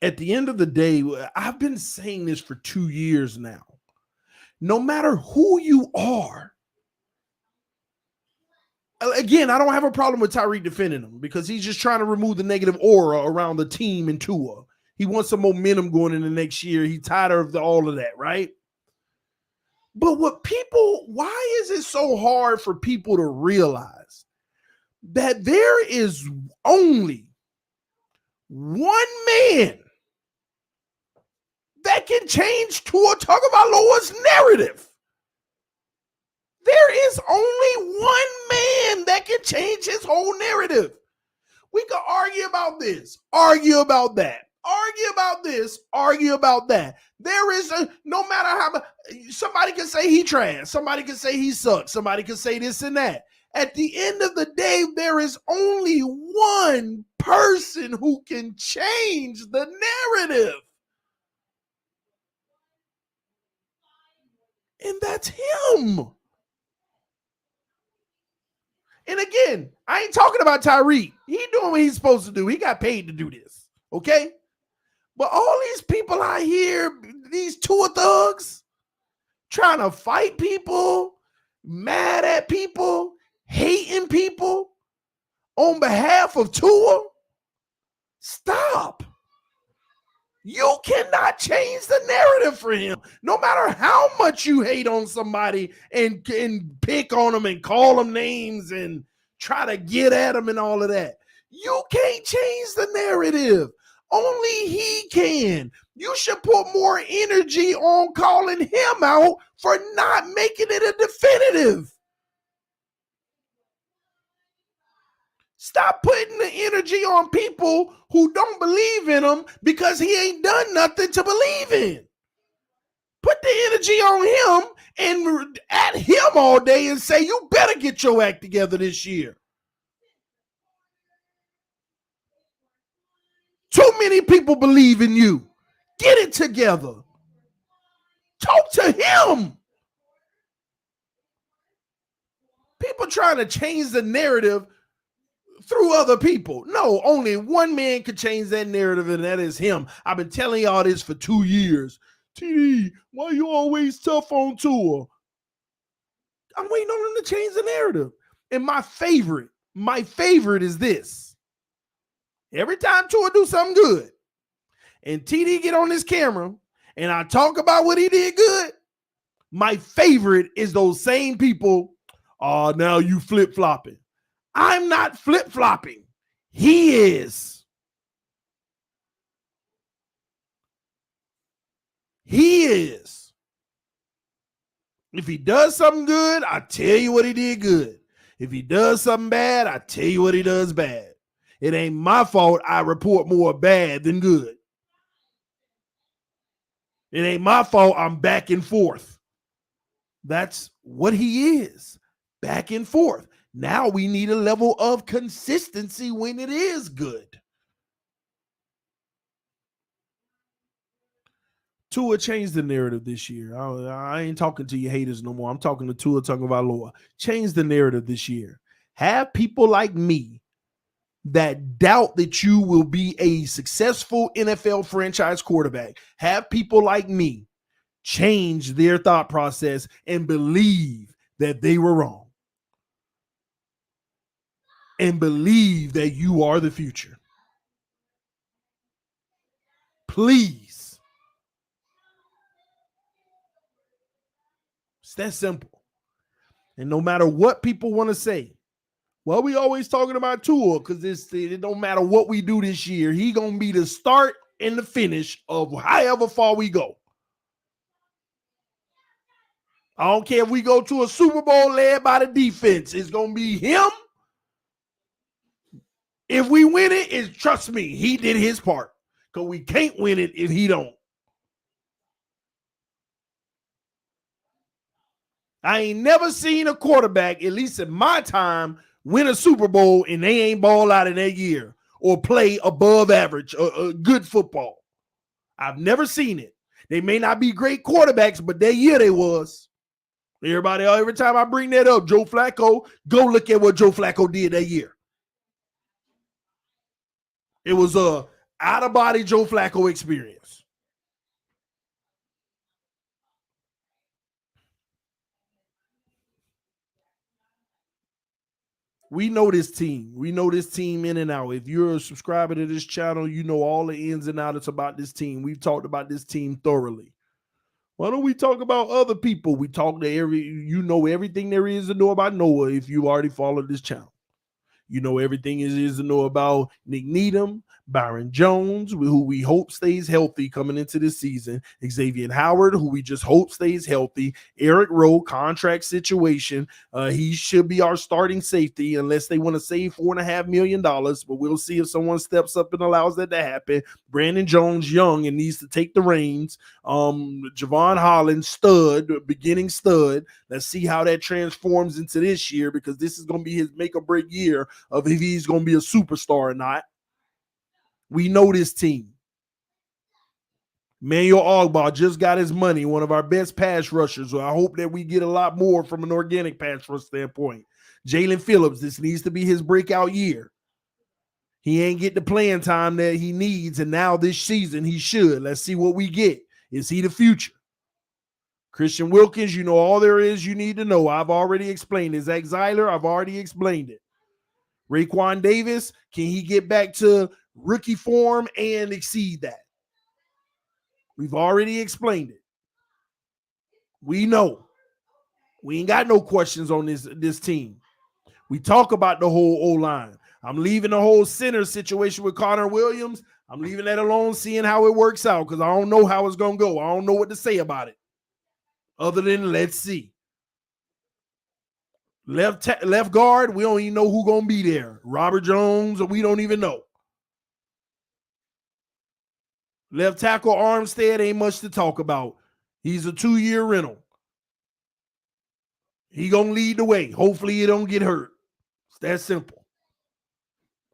at the end of the day, I've been saying this for 2 years now. No matter who you are, again, I don't have a problem with Tyreek defending him because he's just trying to remove the negative aura around the team and Tua. He wants some momentum going into next year. He's tired of all of that, right? But why is it so hard for people to realize that there is only one man that can change Tua Tagovailoa's narrative? There is only one man that can change his whole narrative. We could argue about this, argue about that, argue about this, argue about that. There is no matter how somebody can say he trash, somebody can say he sucks, somebody can say this and that. At the end of the day, there is only one person who can change the narrative. And that's him. And again, I ain't talking about Tyreek. He doing what he's supposed to do. He got paid to do this, okay? But all these people out here, these Tua thugs, trying to fight people, mad at people, hating people on behalf of Tua, stop. You cannot change the narrative for him. No matter how much you hate on somebody and pick on them and call them names and try to get at them and all of that, you can't change the narrative. Only he can. You should put more energy on calling him out for not making it a definitive. Stop putting the energy on people who don't believe in him because he ain't done nothing to believe in. Put the energy on him and at him all day and say, you better get your act together this year. Too many people believe in you. Get it together. Talk to him. People trying to change the narrative through other people. No, only one man could change that narrative, and that is him. I've been telling y'all this for 2 years. TD, why you always tough on Tua? I'm waiting on him to change the narrative. And my favorite is this. Every time Tua do something good, and TD get on this camera, and I talk about what he did good, my favorite is those same people, now you flip-flopping. I'm not flip-flopping. He is. He is. If he does something good, I tell you what he did good. If he does something bad, I tell you what he does bad. It ain't my fault I report more bad than good. It ain't my fault I'm back and forth. That's what he is. Back and forth. Now we need a level of consistency when it is good. Tua changed the narrative this year. I ain't talking to you haters no more. I'm talking to Tua Tagovailoa. Change the narrative this year. Have people like me that doubt that you will be a successful NFL franchise quarterback. Have people like me change their thought process and believe that they were wrong. And believe that you are the future. Please. It's that simple. And no matter what people want to say, well, we always talking about Tua because it don't matter what we do this year. He going to be the start and the finish of however far we go. I don't care if we go to a Super Bowl led by the defense. It's going to be him. If we win it, trust me, he did his part. Because we can't win it if he don't. I ain't never seen a quarterback, at least in my time, win a Super Bowl and they ain't ball out in that year or play above average or good football. I've never seen it. They may not be great quarterbacks, but that year they was. Everybody, every time I bring that up, Joe Flacco, go look at what Joe Flacco did that year. It was a out-of-body Joe Flacco experience. We know this team. We know this team in and out. If you're a subscriber to this channel, you know all the ins and outs about this team. We've talked about this team thoroughly. Why don't we talk about other people? We talk to everything there is to know about Noah if you already followed this channel. You know everything is to know about Nick Needham, Byron Jones, who we hope stays healthy coming into this season, Xavier Howard, who we just hope stays healthy, Eric Rowe, contract situation. He should be our starting safety unless they want to save $4.5 million, but we'll see if someone steps up and allows that to happen. Brandon Jones, young and needs to take the reins. Javon Holland, beginning stud. Let's see how that transforms into this year because this is going to be his make or break year of if he's going to be a superstar or not. We know this team. Manuel Ogbah just got his money, one of our best pass rushers. So I hope that we get a lot more from an organic pass rush standpoint. Jalen Phillips, this needs to be his breakout year. He ain't get the playing time that he needs, and now this season he should. Let's see what we get. Is he the future? Christian Wilkins, you know all there is you need to know. I've already explained it. Zach Zeiler, I've already explained it. Raekwon Davis, can he get back to rookie form and exceed that? We've already explained it. We know. We ain't got no questions on this team. We talk about the whole O-line. I'm leaving the whole center situation with Connor Williams. I'm leaving that alone, seeing how it works out because I don't know how it's going to go. I don't know what to say about it other than let's see. Left guard, we don't even know who's going to be there. Robert Jones, we don't even know. Left tackle Armstead ain't much to talk about. He's a 2-year rental. He gonna lead the way. Hopefully he don't get hurt. It's that simple.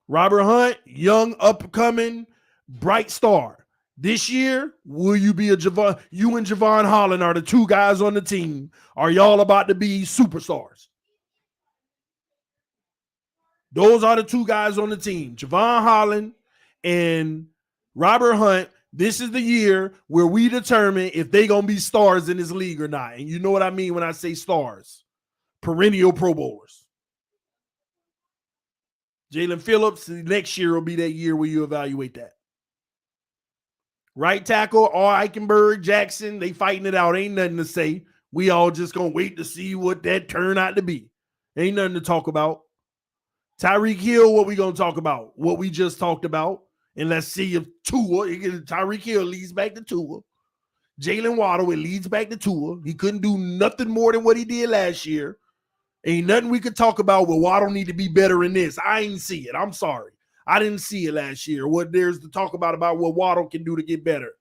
Robert Hunt, young, upcoming, bright star. This year, will you be a Javon? You and Javon Holland are the two guys on the team. Are y'all about to be superstars? Those are the two guys on the team, Javon Holland and Robert Hunt. This is the year where we determine if they're going to be stars in this league or not. And you know what I mean when I say stars. Perennial Pro Bowlers. Jalen Phillips, next year will be that year where you evaluate that. Right tackle, or Eichenberg, Jackson, they fighting it out. Ain't nothing to say. We all just going to wait to see what that turn out to be. Ain't nothing to talk about. Tyreek Hill, what we going to talk about? What we just talked about. And let's see if Tyreek Hill leads back to Tua. Jalen Waddle, it leads back to Tua. He couldn't do nothing more than what he did last year. Ain't nothing we could talk about. Well, Waddle need to be better in this. I ain't see it. I'm sorry. I didn't see it last year. What there's to talk about what Waddle can do to get better.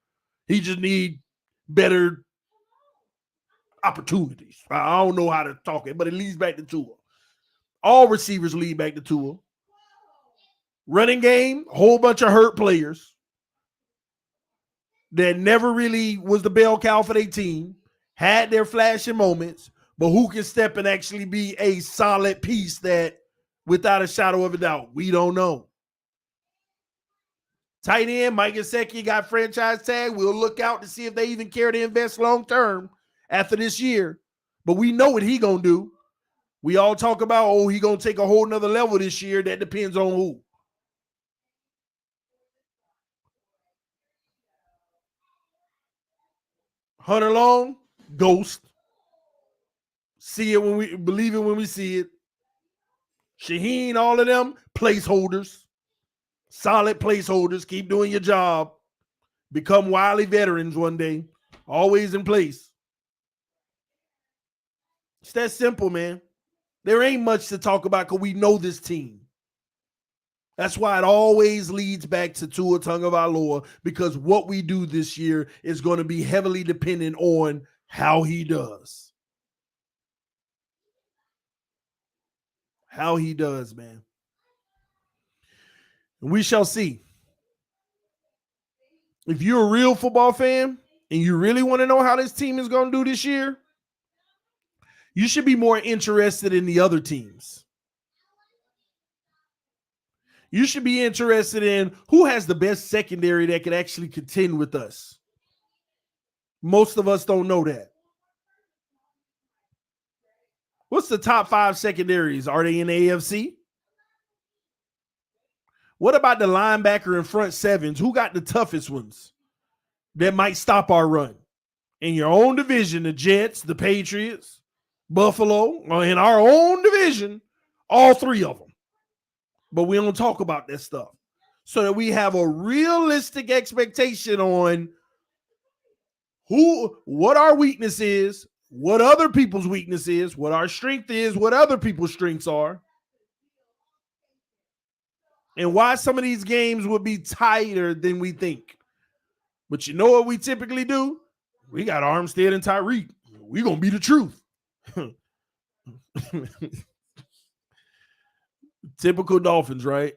He just need better opportunities. I don't know how to talk it, but it leads back to Tua. All receivers lead back to Tua. Running game, a whole bunch of hurt players that never really was the bell cow for their team, had their flashing moments, but who can step and actually be a solid piece that, without a shadow of a doubt, we don't know. Tight end, Mike Gesicki got franchise tag. We'll look out to see if they even care to invest long term after this year. But we know what he gonna do. We all talk about, he gonna take a whole nother level this year. That depends on who. Hunter Long, ghost. See it when we believe it when we see it. Shaheen, all of them, placeholders. Solid placeholders. Keep doing your job. Become wily veterans one day. Always in place. It's that simple, man. There ain't much to talk about because we know this team. That's why it always leads back to Tua Tagovailoa, because what we do this year is going to be heavily dependent on how he does. How he does, man. And we shall see. If you're a real football fan and you really want to know how this team is going to do this year, you should be more interested in the other teams. You should be interested in who has the best secondary that could actually contend with us. Most of us don't know that. What's the top 5 secondaries? Are they in the AFC? What about the linebacker and front sevens? Who got the toughest ones that might stop our run? In your own division, the Jets, the Patriots, Buffalo, or in our own division, all 3 of them. But we don't talk about that stuff so that we have a realistic expectation on what our weakness is, what other people's weakness is, what our strength is, what other people's strengths are, and why some of these games would be tighter than we think. But you know what we typically do? We got Armstead and Tyreek. We're going to be the truth. Typical Dolphins, right?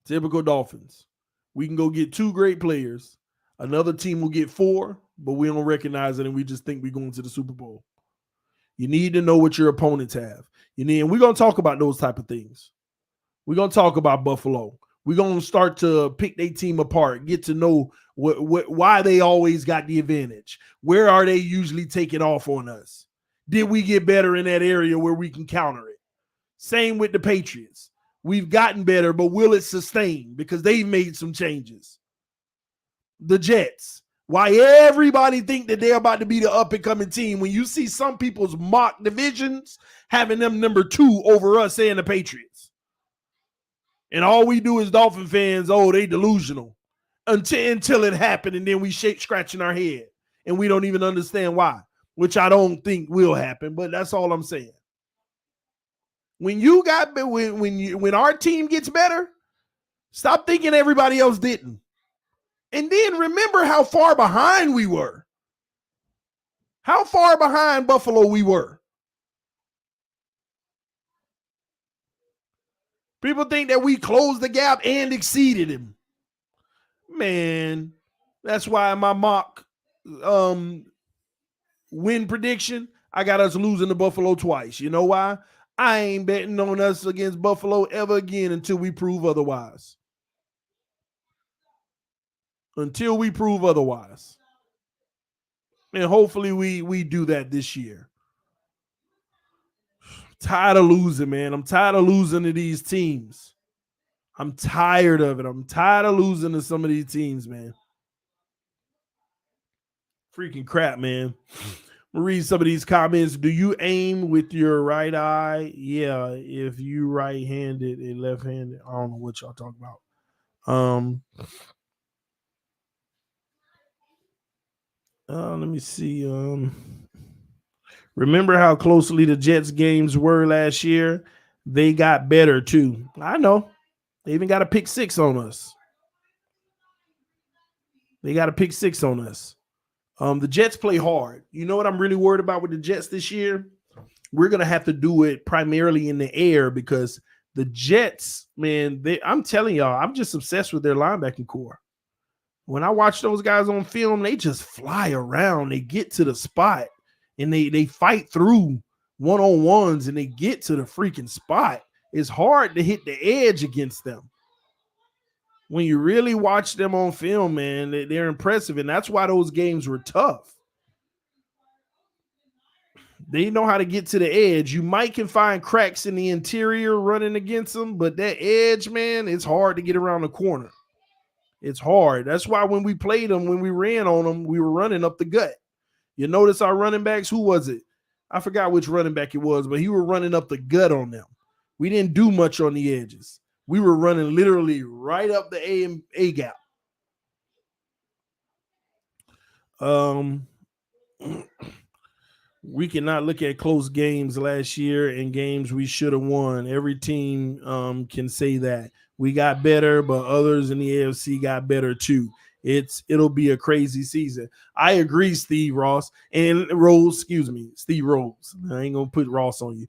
Typical Dolphins. We can go get 2 great players. Another team will get 4, but we don't recognize it, and we just think we're going to the Super Bowl. You need to know what your opponents have. And we're going to talk about those type of things. We're going to talk about Buffalo. We're going to start to pick their team apart, get to know why they always got the advantage. Where are they usually taking off on us? Did we get better in that area where we can counter it? Same with the Patriots. We've gotten better, but will it sustain? Because they've made some changes. The Jets. Why everybody think that they're about to be the up-and-coming team when you see some people's mock divisions having them number 2 over us and the Patriots. And all we do as Dolphin fans, they delusional. Until it happened, and then we scratching our head. And we don't even understand why, which I don't think will happen, but that's all I'm saying. When our team gets better, stop thinking everybody else didn't. And then remember how far behind we were. How far behind Buffalo we were? People think that we closed the gap and exceeded him. Man, that's why my mock win prediction, I got us losing to Buffalo twice. You know why? I ain't betting on us against Buffalo ever again until we prove otherwise. Until we prove otherwise. And hopefully we do that this year. Tired of losing, man. I'm tired of losing to these teams. I'm tired of it. I'm tired of losing to some of these teams, man. Freaking crap, man. We'll read some of these comments. Do you aim with your right eye? Yeah, if you right-handed and left-handed. I don't know what y'all talking about. Let me see. Remember how closely the Jets games were last year? They got better too. I know. They even got a pick six on us. The Jets play hard. You know what I'm really worried about with the Jets this year? We're going to have to do it primarily in the air because the Jets, man, I'm telling y'all, I'm just obsessed with their linebacking core. When I watch those guys on film, they just fly around. They get to the spot and they fight through one-on-ones and they get to the freaking spot. It's hard to hit the edge against them. When you really watch them on film, man, they're impressive. And that's why those games were tough. They know how to get to the edge. You might can find cracks in the interior running against them, but that edge, man, it's hard to get around the corner. It's hard. That's why when we played them, when we ran on them, we were running up the gut. You notice our running backs, who was it? I forgot which running back it was, but he was running up the gut on them. We didn't do much on the edges. We were running literally right up the A gap. We cannot look at close games last year and games we should have won. Every team can say that. We got better, but others in the AFC got better too. It'll be a crazy season. I agree, Steve Rose. I ain't gonna put Ross on you.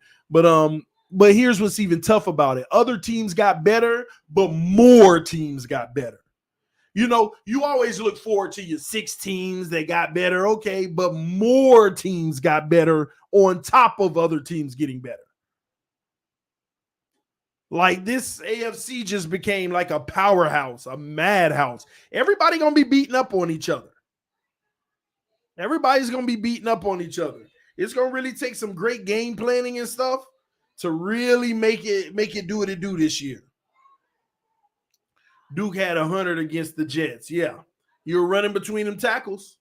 But here's what's even tough about it. Other teams got better, but more teams got better. You know, you always look forward to your 6 teams that got better, okay, but more teams got better on top of other teams getting better. Like this AFC just became like a powerhouse, a madhouse. Everybody gonna be beating up on each other. Everybody's gonna be beating up on each other. It's gonna really take some great game planning and stuff to really make it do what it do this year. Duke had 100 against the Jets. Yeah. You were running between them tackles.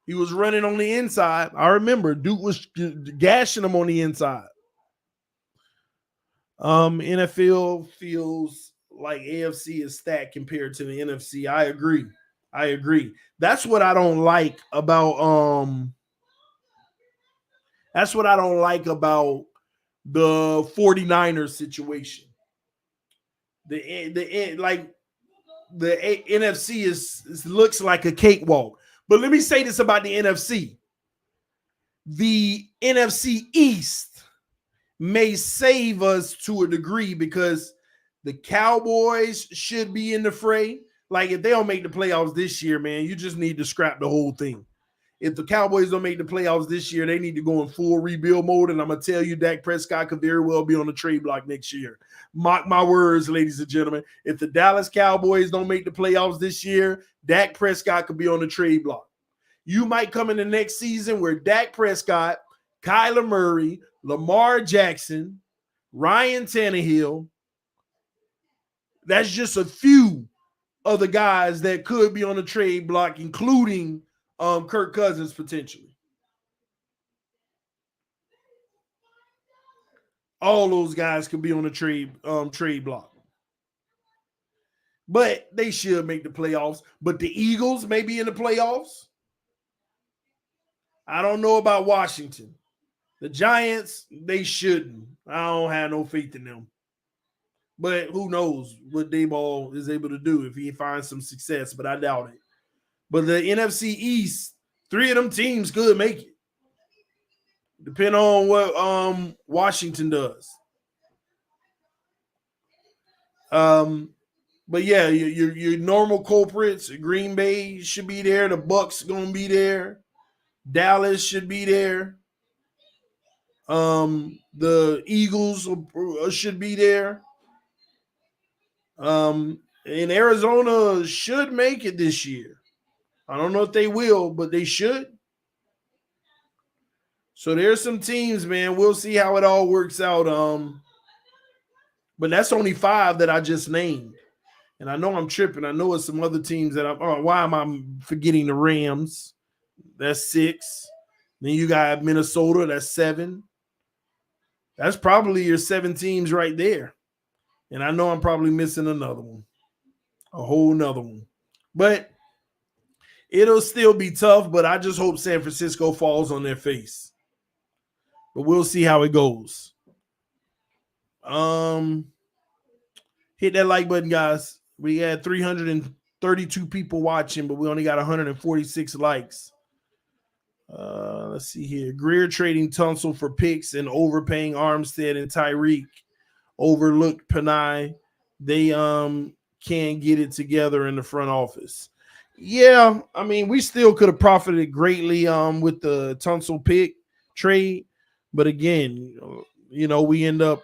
He was running on the inside. I remember Duke was gashing him on the inside. NFL feels like AFC is stacked compared to the NFC. I agree. That's what I don't like about the 49ers situation. The NFC looks like a cakewalk. But let me say this about the NFC. The NFC East may save us to a degree because the Cowboys should be in the fray. Like if they don't make the playoffs this year, man, you just need to scrap the whole thing. If the Cowboys don't make the playoffs this year, they need to go in full rebuild mode. And I'm going to tell you, Dak Prescott could very well be on the trade block next year. Mark my words, ladies and gentlemen. If the Dallas Cowboys don't make the playoffs this year, Dak Prescott could be on the trade block. You might come in the next season where Dak Prescott, Kyler Murray, Lamar Jackson, Ryan Tannehill, that's just a few of the guys that could be on the trade block, including Kirk Cousins potentially. All those guys could be on the trade block. But they should make the playoffs. But the Eagles may be in the playoffs. I don't know about Washington. The Giants, they shouldn't. I don't have no faith in them. But who knows what Dayball is able to do if he finds some success, but I doubt it. But the NFC East 3 of them teams could make it. Depending on what Washington does. But yeah, your normal culprits, Green Bay should be there. The Bucks gonna be there. Dallas should be there. The Eagles should be there. And Arizona should make it this year. I don't know if they will, but they should. So there's some teams, man. We'll see how it all works out. But that's only 5 that I just named. And I know I'm tripping. I know it's some other teams that why am I forgetting the Rams? That's 6. Then you got Minnesota, that's 7. That's probably your 7 teams right there. And I know I'm probably missing another one. A whole nother one. But it'll still be tough, but I just hope San Francisco falls on their face. But we'll see how it goes. Hit that like button, guys. We had 332 people watching, but we only got 146 likes. Let's see here. Greer trading Tunsil for picks and overpaying Armstead and Tyreek. Overlooked Panay. They can't get it together in the front office. Yeah, I mean, we still could have profited greatly with the Tunsil pick trade. But again, we end up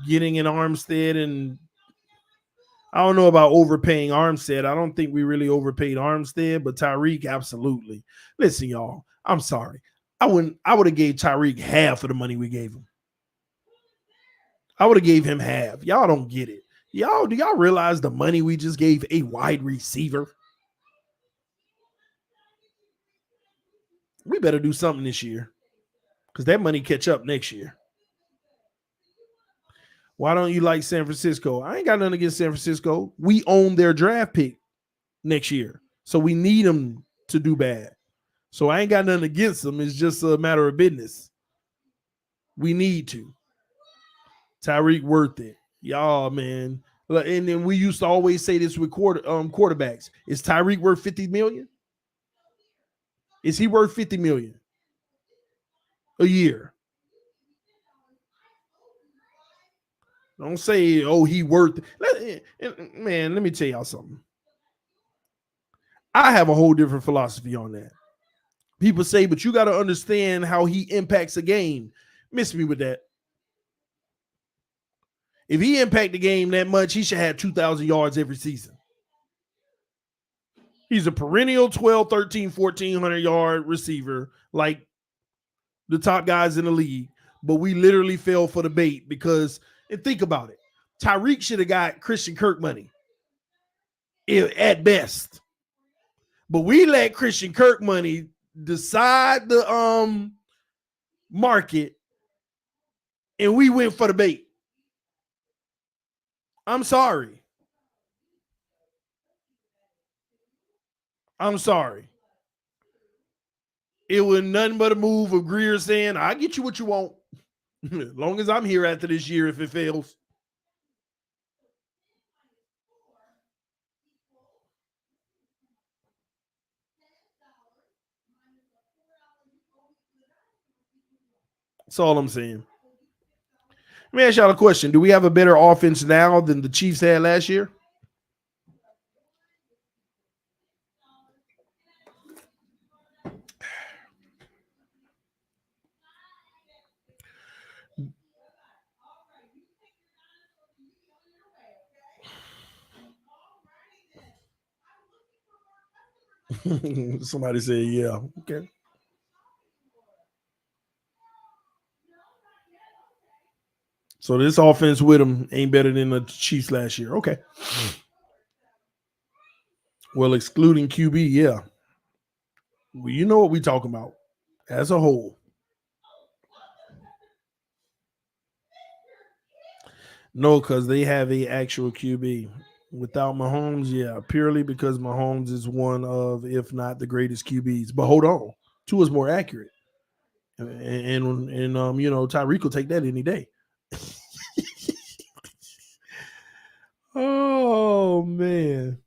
getting an Armstead, and I don't know about overpaying Armstead. I don't think we really overpaid Armstead, but Tyreek, absolutely. Listen, y'all, I'm sorry. I would have gave Tyreek half of the money we gave him. I would have gave him half. Y'all don't get it. Do y'all realize the money we just gave a wide receiver? We better do something this year because that money catch up next year. Why don't you like San Francisco? I ain't got nothing against San Francisco. We own their draft pick next year, so we need them to do bad. So I ain't got nothing against them. It's just a matter of business. We need to. Tyreek worth it. Y'all, man. And then we used to always say this with quarterbacks. Is Tyreek worth $50 million? Is he worth $50 million a year? Don't say, oh, he worth it. Man, let me tell y'all something. I have a whole different philosophy on that. People say, but you got to understand how he impacts a game. Miss me with that. If he impact the game that much, he should have 2,000 yards every season. He's a perennial 12, 13, 1,400 yard receiver, like the top guys in the league. But we literally fell for the bait because, and think about it, Tyreek should have got Christian Kirk money at best. But we let Christian Kirk money decide the market, and we went for the bait. I'm sorry. It was nothing but a move of Greer saying, I'll get you what you want. As long as I'm here after this year if it fails. That's all I'm saying. Let me ask y'all a question. Do we have a better offense now than the Chiefs had last year? Somebody said, yeah. Okay. So this offense with them ain't better than the Chiefs last year. Okay. Well, excluding QB, yeah. Well, you know what we talking about as a whole. No, because they have a actual QB. Without Mahomes, yeah, purely because Mahomes is one of, if not the greatest QBs. But hold on, Tua's more accurate, and Tyreek will take that any day. Oh man,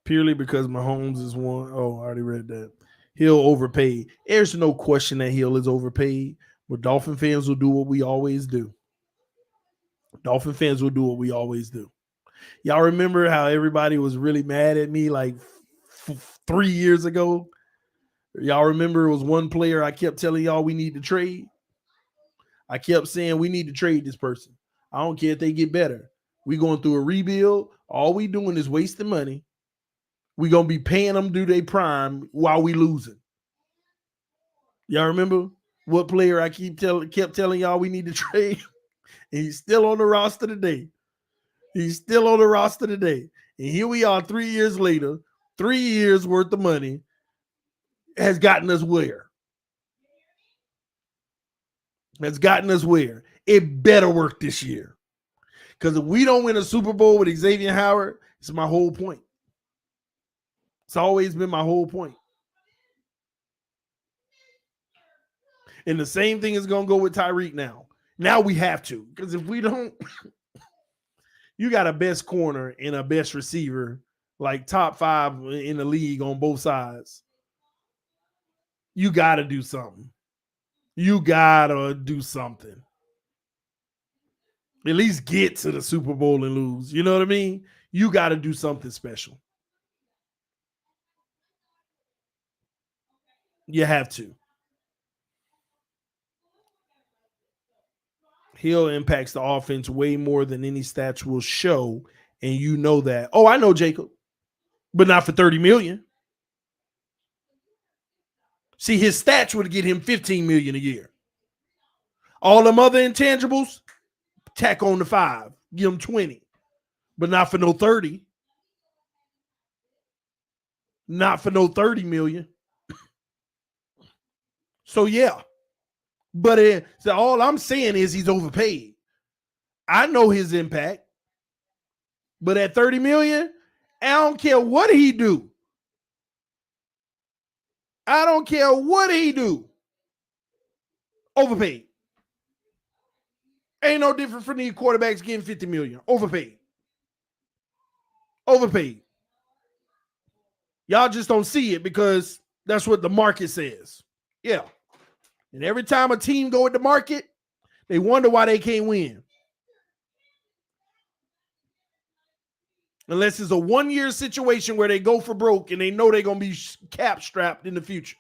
Purely because Mahomes is one. Oh, I already read that. Hill overpaid. There's no question that Hill is overpaid, but Dolphin fans will do what we always do. Dolphin fans will do what we always do. Y'all remember how everybody was really mad at me like 3 years ago? Y'all remember it was one player I kept telling y'all we need to trade? I kept saying we need to trade this person. I don't care if they get better. We going through a rebuild. All we doing is wasting money. We going to be paying them due their prime while we losing. Y'all remember what player I kept telling y'all we need to trade? And he's still on the roster today. He's still on the roster today. And here we are 3 years later, 3 years worth of money has gotten us where? Has gotten us where? It better work this year. Because if we don't win a Super Bowl with Xavier Howard, it's my whole point. It's always been my whole point. And the same thing is going to go with Tyreek now. Now we have to. Because if we don't, you got a best corner and a best receiver, like top 5 in the league on both sides. You got to do something. You got to do something. At least get to the Super Bowl and lose. You know what I mean? You got to do something special. You have to. Hill impacts the offense way more than any stats will show, and you know that. Oh, I know, Jacob, but not for $30 million. See, his stats would get him $15 million a year. All them other intangibles, tack on the 5, give him 20, but not for no 30. Not for no 30 million. So yeah. But so all I'm saying is he's overpaid. I know his impact. But at 30 million, I don't care what he do. I don't care what he do. Overpaid. Ain't no different from these quarterbacks getting 50 million. Overpaid. Overpaid. Y'all just don't see it because that's what the market says. Yeah. And every time a team go at the market, they wonder why they can't win. Unless it's a 1-year situation where they go for broke and they know they're going to be cap strapped in the future.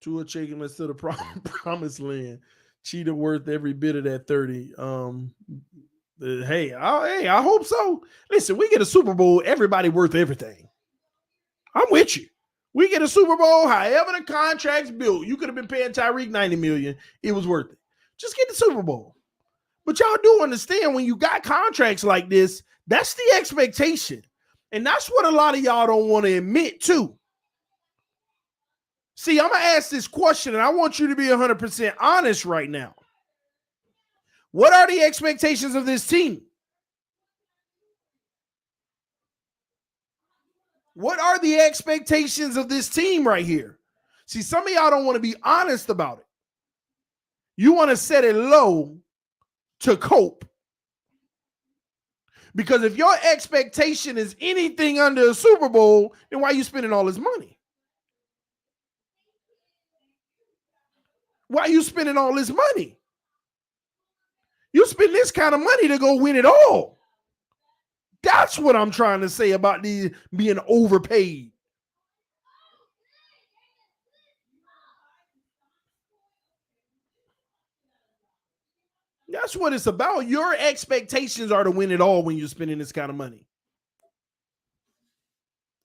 Tua taking us to the promised land. Cheetah worth every bit of that 30. Hey, I hope so. Listen, we get a Super Bowl, everybody worth everything. I'm with you. We get a Super Bowl, however the contract's built. You could have been paying Tyreek $90 million. It was worth it. Just get the Super Bowl. But y'all do understand when you got contracts like this, that's the expectation. And that's what a lot of y'all don't want to admit to. See, I'm going to ask this question, and I want you to be 100% honest right now. What are the expectations of this team? What are the expectations of this team right here? See, some of y'all don't want to be honest about it. You want to set it low to cope. Because if your expectation is anything under a Super Bowl, then why are you spending all this money? Why are you spending all this money? You spend this kind of money to go win it all. That's what I'm trying to say about these being overpaid. That's what it's about. Your expectations are to win it all when you're spending this kind of money.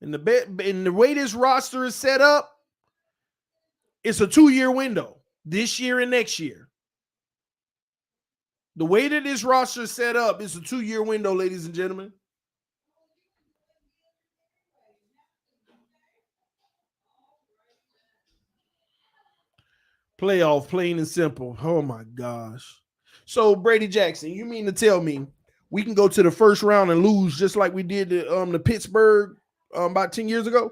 And the way this roster is set up, it's a 2-year window, this year and next year. The way that this roster is set up, it's a 2-year window, ladies and gentlemen. Playoff, plain and simple. Oh my gosh. So Brady Jackson, you mean to tell me we can go to the first round and lose just like we did the Pittsburgh about 10 years ago?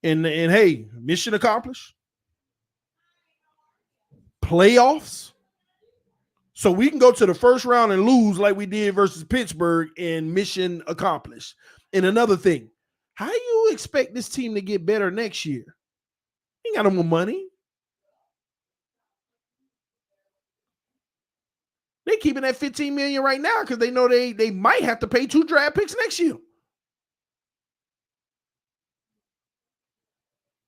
And hey, mission accomplished. playoffs so we can go to the first round and lose like we did versus Pittsburgh and mission accomplished. And another thing, how you expect this team to get better next year? Ain't got no more money. They keeping that $15 million right now because they know they might have to pay 2 draft picks next year.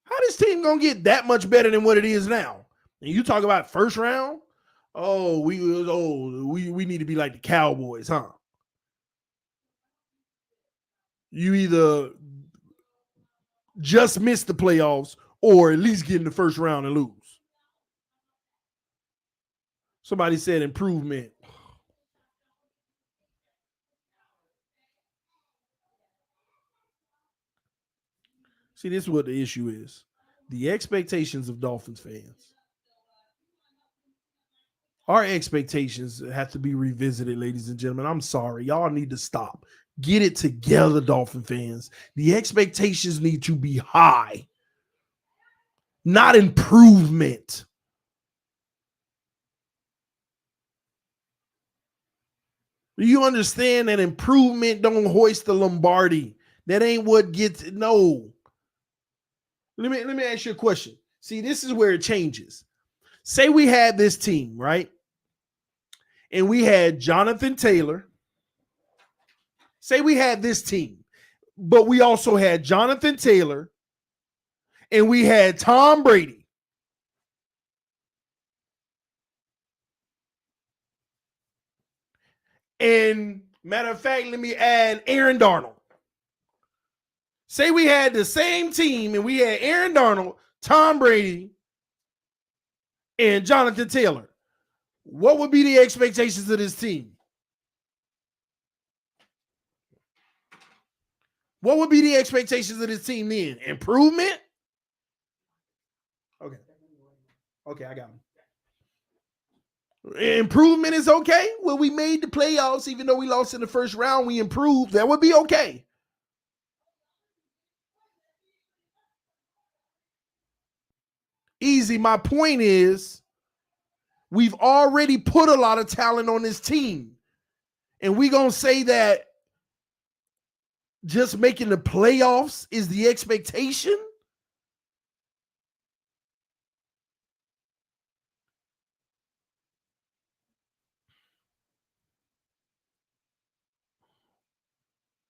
How this team gonna get that much better than what it is now? And you talk about first round? We need to be like the Cowboys, huh? You either just miss the playoffs or at least get in the first round and lose. Somebody said improvement. See, this is what the issue is. The expectations of Dolphins fans. Our expectations have to be revisited, ladies and gentlemen. I'm sorry. Y'all need to stop. Get it together, Dolphin fans. The expectations need to be high, not improvement. Do you understand that improvement don't hoist the Lombardi? That ain't what gets it. No. Let me ask you a question. See, this is where it changes. Say we had this team, right? And we had Jonathan Taylor. Say we had this team, but we also had Jonathan Taylor and we had Tom Brady. And matter of fact, let me add Aaron Darnold. Say we had the same team and we had Aaron Darnold, Tom Brady, and Jonathan Taylor. What would be the expectations of this team? What would be the expectations of this team then? Improvement? Okay, I got him. Improvement is okay. Well, we made the playoffs, even though we lost in the first round, we improved. That would be okay. Easy. My point is, we've already put a lot of talent on this team. And we're going to say that just making the playoffs is the expectation?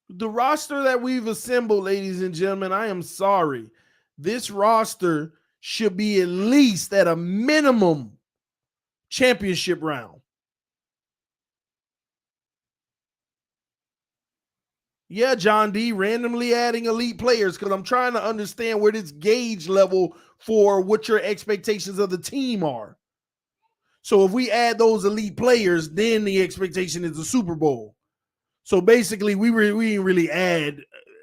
The roster that we've assembled, ladies and gentlemen, I am sorry. This roster should be at least at a minimum championship round. Yeah, John D, randomly adding elite players because I'm trying to understand where this gauge level for what your expectations of the team are. So if we add those elite players, then the expectation is the Super Bowl. So basically, we didn't really add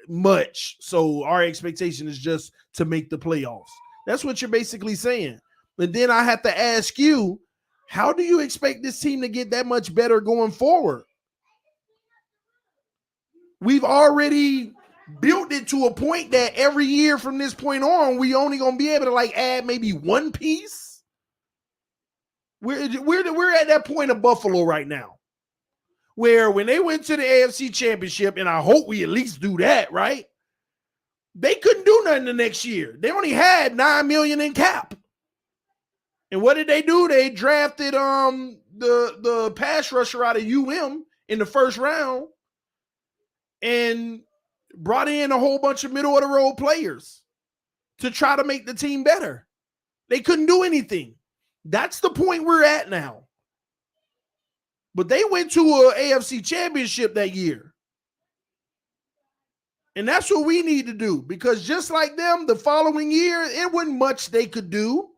much. So our expectation is just to make the playoffs. That's what you're basically saying. But then I have to ask you, how do you expect this team to get that much better going forward? We've already built it to a point that every year from this point on, we only going to be able to like add maybe one piece. We're at that point of Buffalo right now, where when they went to the AFC Championship, and I hope we at least do that, right? They couldn't do nothing the next year. They only had $9 million in cap. And what did they do? They drafted the pass rusher out of UM in the first round and brought in a whole bunch of middle of the road players to try to make the team better. They couldn't do anything. That's the point we're at now. But they went to an AFC Championship that year. And that's what we need to do, because just like them, the following year, it wasn't much they could do.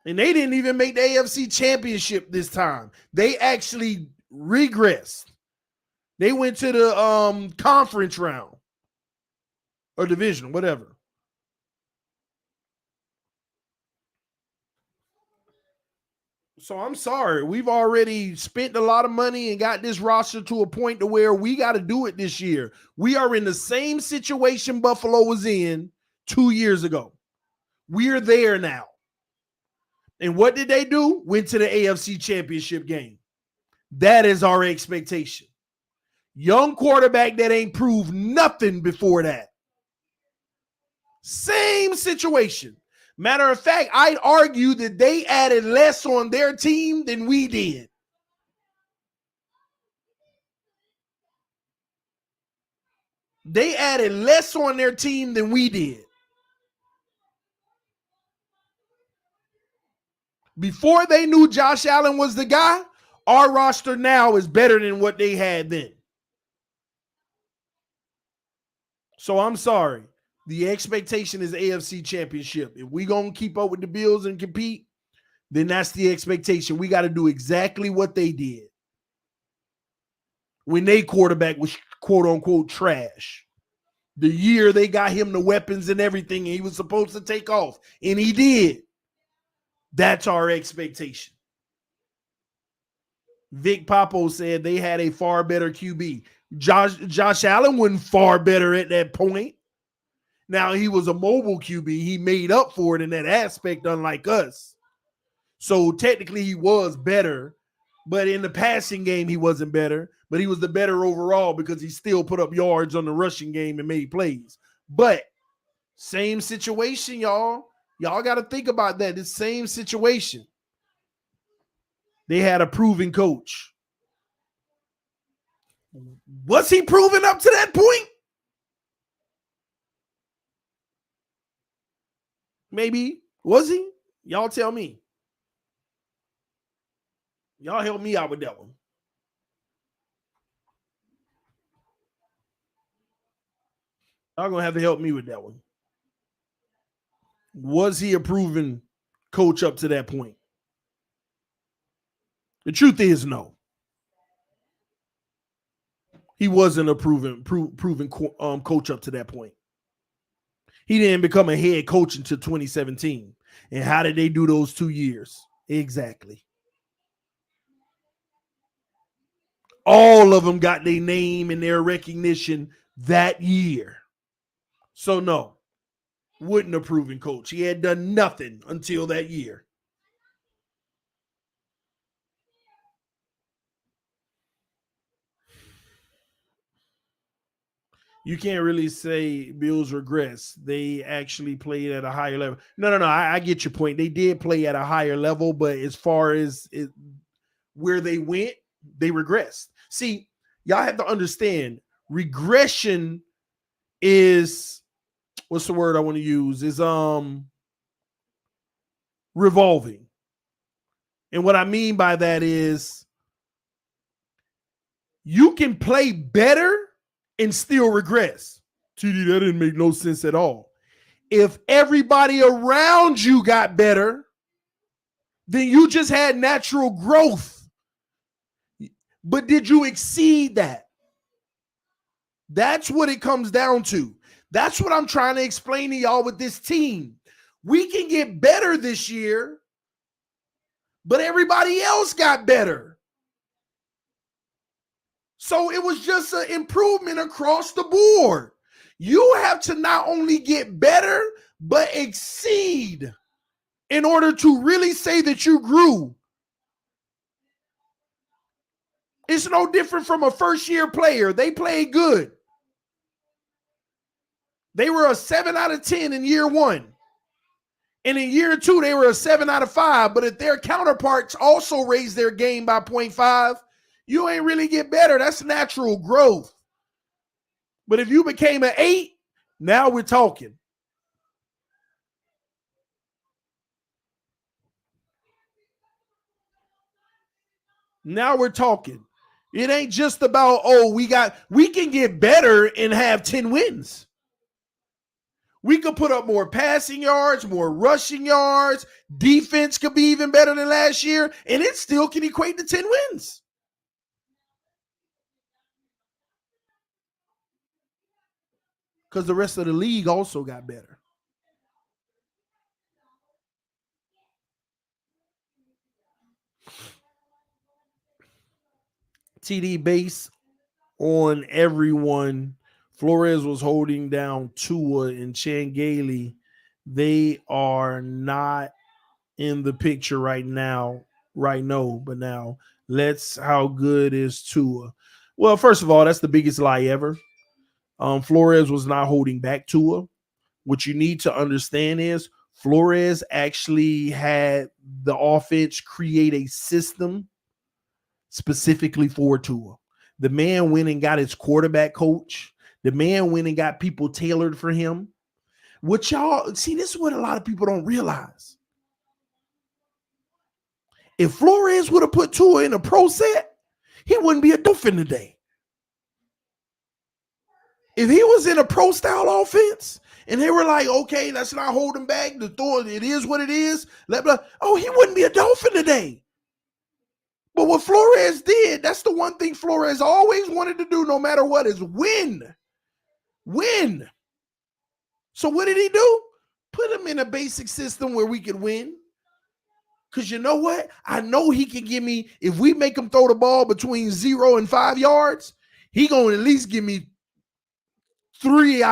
And they didn't even make the AFC Championship this time. They actually regressed. They went to the conference round or division, whatever. So I'm sorry. We've already spent a lot of money and got this roster to a point to where we got to do it this year. We are in the same situation Buffalo was in 2 years ago. We're there now. And what did they do? Went to the AFC Championship game. That is our expectation. Young quarterback that ain't proved nothing before that. Same situation. Matter of fact, I'd argue that they added less on their team than we did. They added less on their team than we did. Before they knew Josh Allen was the guy, our roster now is better than what they had then. So I'm sorry. The expectation is AFC Championship. If we going to keep up with the Bills and compete, then that's the expectation. We got to do exactly what they did when they quarterback was quote unquote trash. The year they got him the weapons and everything, and he was supposed to take off, and he did. That's our expectation. Vic Papo said they had a far better QB. Josh Allen wasn't far better at that point. Now, he was a mobile QB. He made up for it in that aspect, unlike us. So technically he was better, but in the passing game he wasn't better. But he was the better overall because he still put up yards on the rushing game and made plays. But same situation, y'all. Y'all got to think about that. The same situation. They had a proven coach. Was he proven up to that point? Maybe. Was he? Y'all tell me. Y'all help me out with that one. Y'all going to have to help me with that one. Was he a proven coach up to that point? The truth is no. He wasn't a proven coach up to that point. He didn't become a head coach until 2017. And how did they do those 2 years? Exactly. All of them got their name and their recognition that year. So no, wouldn't a proven coach. He had done nothing until that year. You can't really say Bills regress. They actually played at a higher level. No. I get your point. They did play at a higher level, but as far as where they went, they regressed. See, y'all have to understand, regression is, what's the word I want to use? Is revolving. And what I mean by that is you can play better and still regress. TD, that didn't make no sense at all. If everybody around you got better, then you just had natural growth. But did you exceed that? That's what it comes down to. That's what I'm trying to explain to y'all with this team. We can get better this year, but everybody else got better. So it was just an improvement across the board. You have to not only get better, but exceed in order to really say that you grew. It's no different from a first-year player. They played good. They were a 7 out of 10 in year one. And in year two, they were a 7 out of 5. But if their counterparts also raised their game by 0.5, you ain't really get better. That's natural growth. But if you became an 8, now we're talking. Now we're talking. It ain't just about, we can get better and have 10 wins. We could put up more passing yards, more rushing yards. Defense could be even better than last year, and it still can equate to 10 wins. Because the rest of the league also got better. TD base on everyone. Flores was holding down Tua and Changeli. They are not in the picture right now. Right now, but now how good is Tua? Well, first of all, that's the biggest lie ever. Flores was not holding back Tua. What you need to understand is Flores actually had the offense create a system specifically for Tua. The man went and got his quarterback coach. The man went and got people tailored for him. What y'all see, this is what a lot of people don't realize. If Flores would have put Tua in a pro set, he wouldn't be a Dolphin today. If he was in a pro style offense and they were like, okay, let's not hold him back. It is what it is. He wouldn't be a Dolphin today. But what Flores did, that's the one thing Flores always wanted to do no matter what, is win. Win. So what did he do? Put him in a basic system where we could win. Because you know what? I know he can give me, if we make him throw the ball between 0 and 5 yards, he going to at least give me 4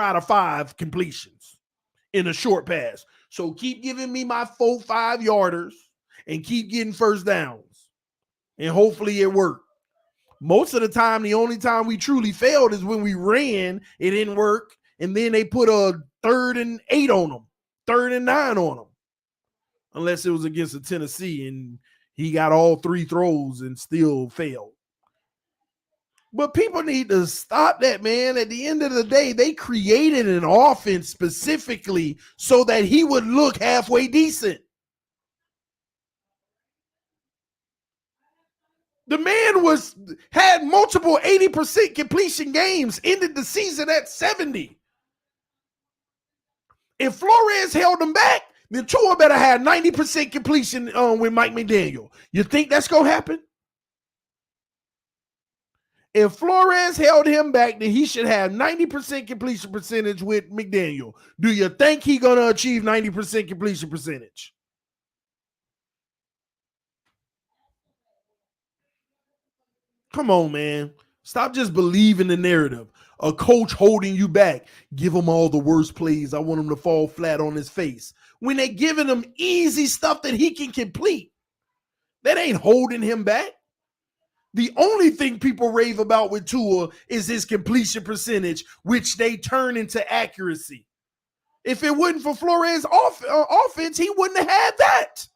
out of 5 completions in a short pass. So keep giving me my 4-5 yarders and keep getting first downs. And hopefully it worked. Most of the time, the only time we truly failed is when we ran, it didn't work. And then they put a 3rd and 8 on them, 3rd and 9 on them. Unless it was against a Tennessee and he got all 3 throws and still failed. But people need to stop that, man. At the end of the day, they created an offense specifically so that he would look halfway decent. The man had multiple 80% completion games, ended the season at 70. If Flores held him back, then Tua better have 90% completion with Mike McDaniel. You think that's going to happen? If Flores held him back, then he should have 90% completion percentage with McDaniel. Do you think he's going to achieve 90% completion percentage? Come on, man. Stop just believing the narrative. A coach holding you back. Give him all the worst plays. I want him to fall flat on his face. When they're giving him easy stuff that he can complete, that ain't holding him back. The only thing people rave about with Tua is his completion percentage, which they turn into accuracy. If it wasn't for Flores' offense, he wouldn't have had that.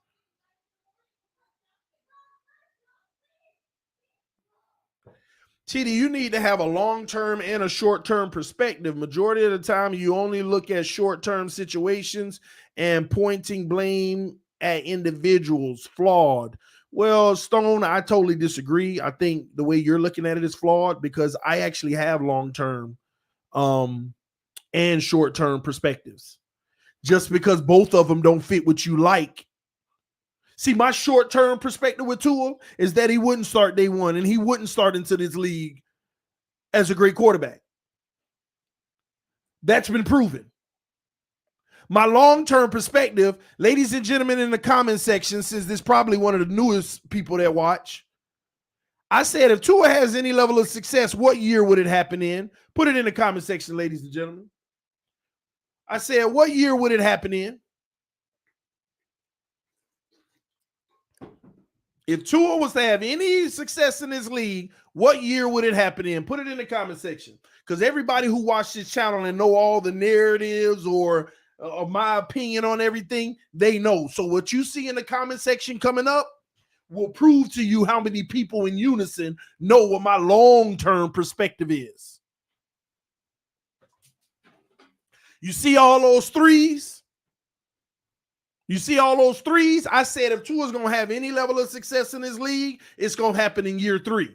TD, you need to have a long-term and a short-term perspective. Majority of the time, you only look at short-term situations and pointing blame at individuals. Flawed. Well, Stone, I totally disagree. I think the way you're looking at it is flawed because I actually have long-term and short-term perspectives. Just because both of them don't fit what you like. See, my short-term perspective with Tua is that he wouldn't start day one and he wouldn't start into this league as a great quarterback. That's been proven. My long-term perspective, ladies and gentlemen in the comment section, since this is probably one of the newest people that watch, I said if Tua has any level of success, what year would it happen in? Put it in the comment section, ladies and gentlemen. I said, what year would it happen in? If Tua was to have any success in this league, what year would it happen in? Put it in the comment section. Because everybody who watched this channel and know all the narratives or my opinion on everything, they know. So what you see in the comment section coming up will prove to you how many people in unison know what my long-term perspective is. You see all those threes? You see all those threes? I said if Tua's going to have any level of success in this league, it's going to happen in year 3.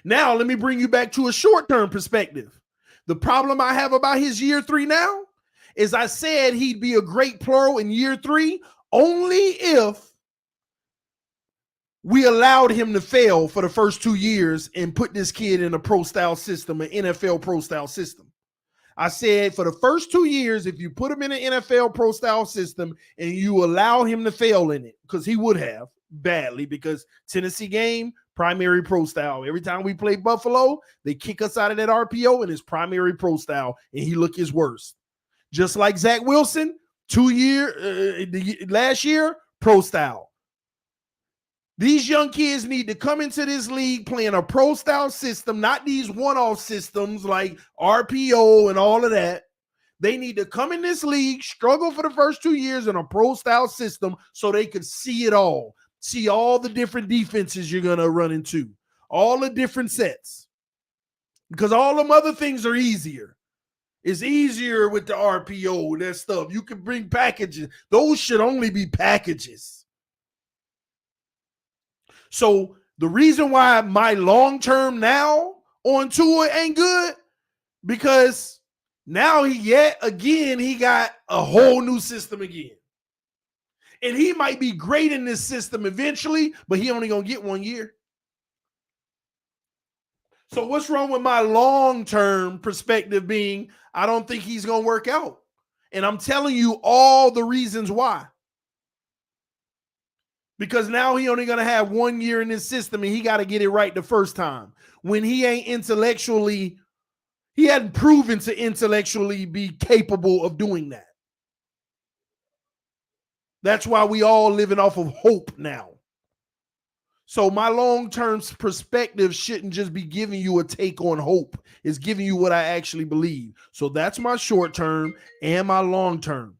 Now, let me bring you back to a short-term perspective. The problem I have about his year 3 now is I said he'd be a great pro in year 3 only if we allowed him to fail for the first 2 years and put this kid in a pro-style system, an NFL pro-style system. I said for the first 2 years, if you put him in an NFL pro style system and you allow him to fail in it, because he would have badly, because Tennessee game, primary pro style. Every time we play Buffalo, they kick us out of that RPO and it's primary pro style, and he look his worst. Just like Zach Wilson, last year, pro style. These young kids need to come into this league playing a pro style system, not these one-off systems like RPO and all of that. They need to come in this league, struggle for the first 2 years in a pro style system so they can see it all, see all the different defenses you're going to run into, all the different sets. Because all them other things are easier. It's easier with the RPO, that stuff. You can bring packages. Those should only be packages. So the reason why my long-term now on Tua ain't good, because now he got a whole new system again. And he might be great in this system eventually, but he only going to get 1 year. So what's wrong with my long-term perspective being I don't think he's going to work out? And I'm telling you all the reasons why. Because now he only going to have 1 year in this system and he got to get it right the first time. When he hadn't proven to intellectually be capable of doing that. That's why we all living off of hope now. So my long-term perspective shouldn't just be giving you a take on hope. It's giving you what I actually believe. So that's my short-term and my long-term.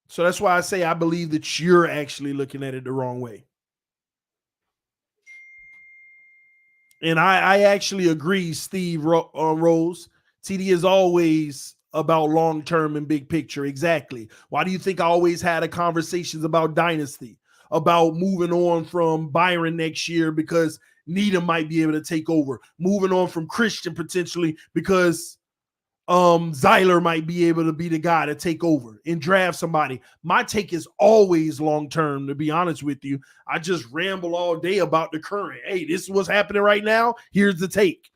So that's why I say I believe that you're actually looking at it the wrong way. And I actually agree, Steve Rose. TD is always about long-term and big picture. Exactly. Why do you think I always had conversations about dynasty, about moving on from Byron next year because Needham might be able to take over, moving on from Christian potentially because Zyler might be able to be the guy to take over and draft somebody. My take is always long-term, to be honest with you. I just ramble all day about the current. Hey, this is what's happening right now. Here's the take.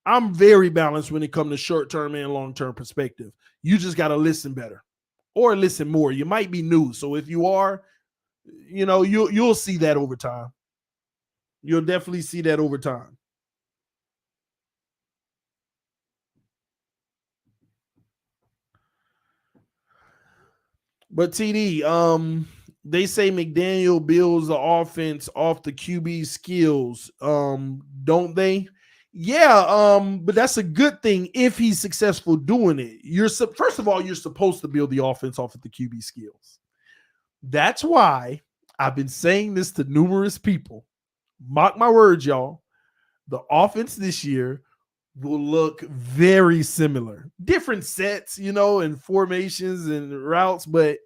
I'm very balanced when it comes to short-term and long-term perspective. You just got to listen better or listen more. You might be new. So if you are, you'll see that over time. You'll definitely see that over time. But TD, they say McDaniel builds the offense off the QB skills, don't they? Yeah, but that's a good thing if he's successful doing it. First of all, you're supposed to build the offense off of the QB skills. That's why I've been saying this to numerous people. Mark my words, y'all. The offense this year will look very similar. Different sets, and formations and routes, but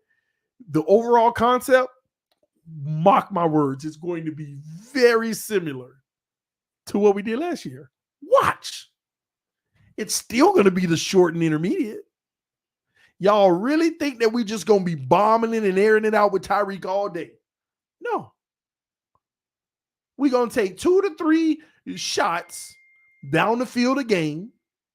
the overall concept, mark my words, it's going to be very similar to what we did last year. Watch. It's still going to be the short and intermediate. Y'all really think that we just going to be bombing it and airing it out with Tyreek all day? No. We're going to take 2 to 3 shots down the field a game.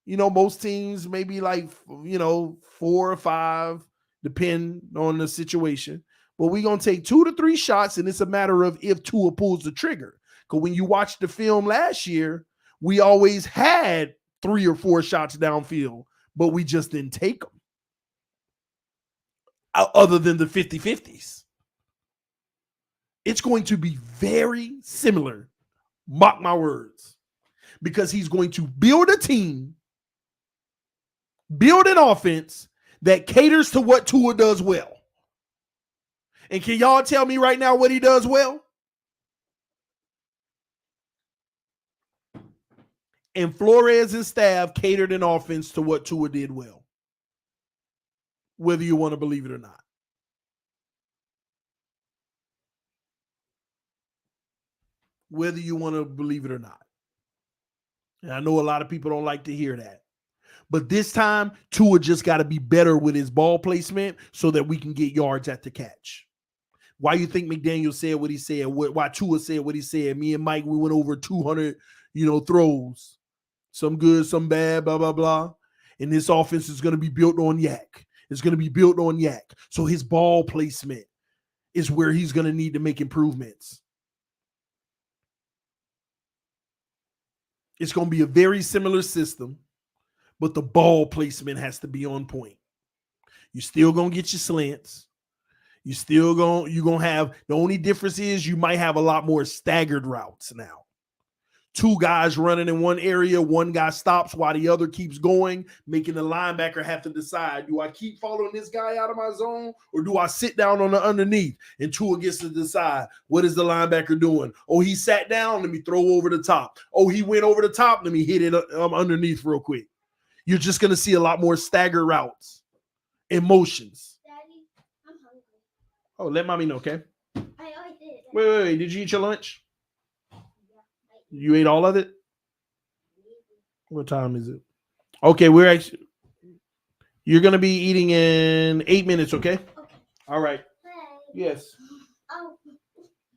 Most teams maybe like, 4 or 5, depend on the situation. But we're going to take 2 to 3 shots, and it's a matter of if Tua pulls the trigger. Because when you watch the film last year, we always had 3 or 4 shots downfield, but we just didn't take them. Other than the 50-50s. It's going to be very similar. Mark my words. Because he's going to build a team, build an offense that caters to what Tua does well. And can y'all tell me right now what he does well? And Flores and staff catered an offense to what Tua did well. Whether you want to believe it or not. Whether you want to believe it or not. And I know a lot of people don't like to hear that. But this time, Tua just got to be better with his ball placement so that we can get yards at the catch. Why you think McDaniel said what he said? Why Tua said what he said? Me and Mike, we went over 200, throws. some good, some bad, blah, blah, blah. And this offense is going to be built on yak. It's going to be built on yak. So his ball placement is where he's going to need to make improvements. It's going to be a very similar system, but the ball placement has to be on point. You still going to get your slants. You're going to have, the only difference is you might have a lot more staggered routes now. 2 guys running in one area, one guy stops while the other keeps going, making the linebacker have to decide, do I keep following this guy out of my zone or do I sit down on the underneath? And Tua gets to decide, what is the linebacker doing? Oh, he sat down, let me throw over the top. Oh, he went over the top, let me hit it underneath real quick. You're just going to see a lot more staggered routes and motions. Daddy, I'm hungry. Oh, let mommy know, okay? I already did. Wait. Did you eat your lunch? You ate all of it? What time is it? Okay, you're going to be eating in 8 minutes, okay? Okay. All right. Hey. Yes.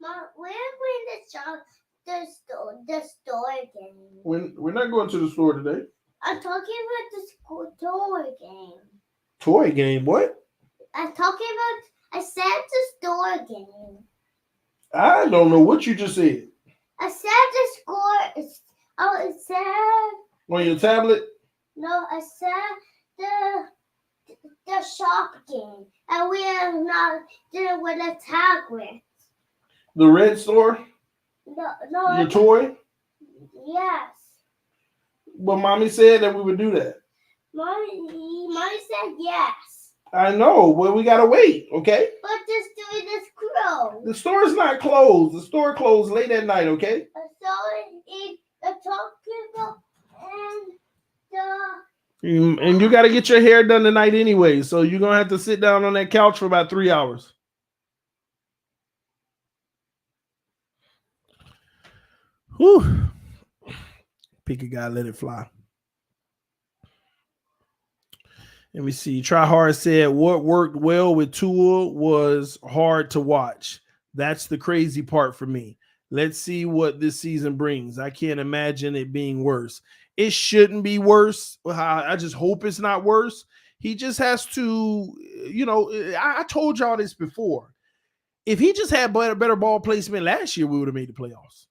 Mom, where are the store game? We're not going to the store today. I'm talking about the store game. Toy game, what? I said the store game. I don't know what you just said. I said the score is, it said. On your tablet? No, I said the shop game. And we are not dealing with a tag with. The red store? No. Your toy? Yes. But mommy said that we would do that. Mommy said yes. I know, but we gotta wait, okay? But the store is closed. The store's not closed. The store closed late at night, okay? So the talking and And you gotta get your hair done tonight anyway, so you're gonna have to sit down on that couch for about 3 hours. Whew. Pick a guy, let it fly. Let me see. Try Hard said what worked well with Tua was hard to watch. That's the crazy part for me. Let's see what this season brings. I can't imagine it being worse. It shouldn't be worse. I just hope it's not worse. He just has to, I told y'all this before. If he just had better ball placement last year, we would have made the playoffs.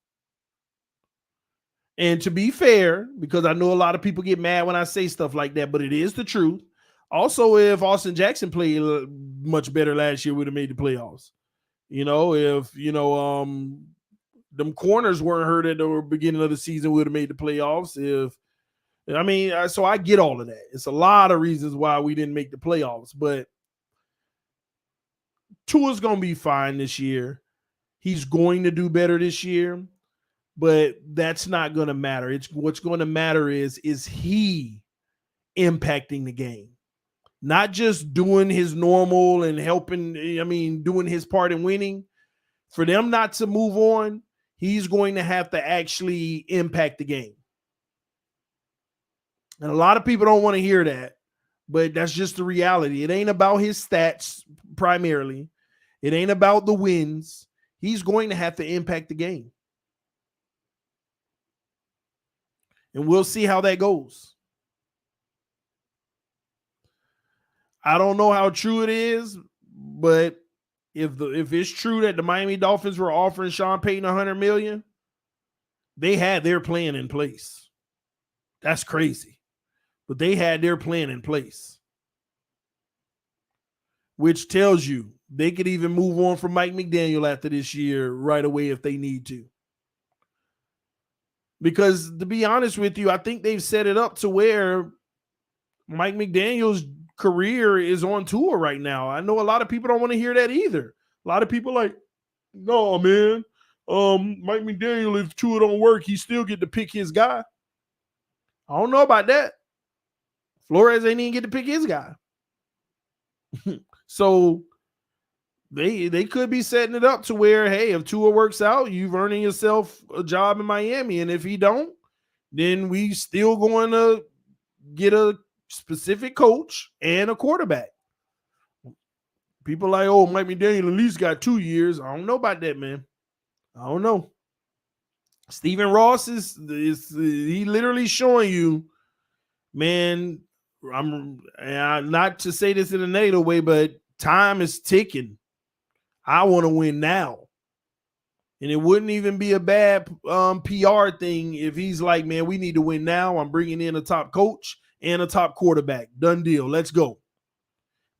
And to be fair, because I know a lot of people get mad when I say stuff like that, but it is the truth. Also, if Austin Jackson played much better last year, we'd have made the playoffs. If them corners weren't hurt at the beginning of the season, we'd have made the playoffs. So I get all of that. It's a lot of reasons why we didn't make the playoffs, but Tua's going to be fine this year. He's going to do better this year, but that's not going to matter. What's going to matter is he impacting the game? Not just doing his normal and helping, doing his part in winning. For them not to move on, he's going to have to actually impact the game. And a lot of people don't want to hear that, but that's just the reality. It ain't about his stats primarily. It ain't about the wins. He's going to have to impact the game. And we'll see how that goes. I don't know how true it is, but if it's true that the Miami Dolphins were offering Sean Payton $100 million, they had their plan in place. That's crazy. But they had their plan in place. Which tells you they could even move on from Mike McDaniel after this year right away if they need to. Because to be honest with you, I think they've set it up to where Mike McDaniel's career is on tour right now. I know a lot of people don't want to hear that either. A lot of people like, no, man. Mike McDaniel, if Tua don't work, he still get to pick his guy. I don't know about that. Flores ain't even get to pick his guy. So they could be setting it up to where, hey, if Tua works out, you've earning yourself a job in Miami. And if he don't, then we still going to get a specific coach and a quarterback. People like, oh, Mike McDaniel at least got 2 years. I don't know about that, man. I don't know. Stephen Ross is he literally showing you, man, I'm not to say this in a negative way, but time is ticking. I want to win now. And it wouldn't even be a bad PR thing if he's like, man, we need to win now. I'm bringing in a top coach and a top quarterback. Done deal. Let's go.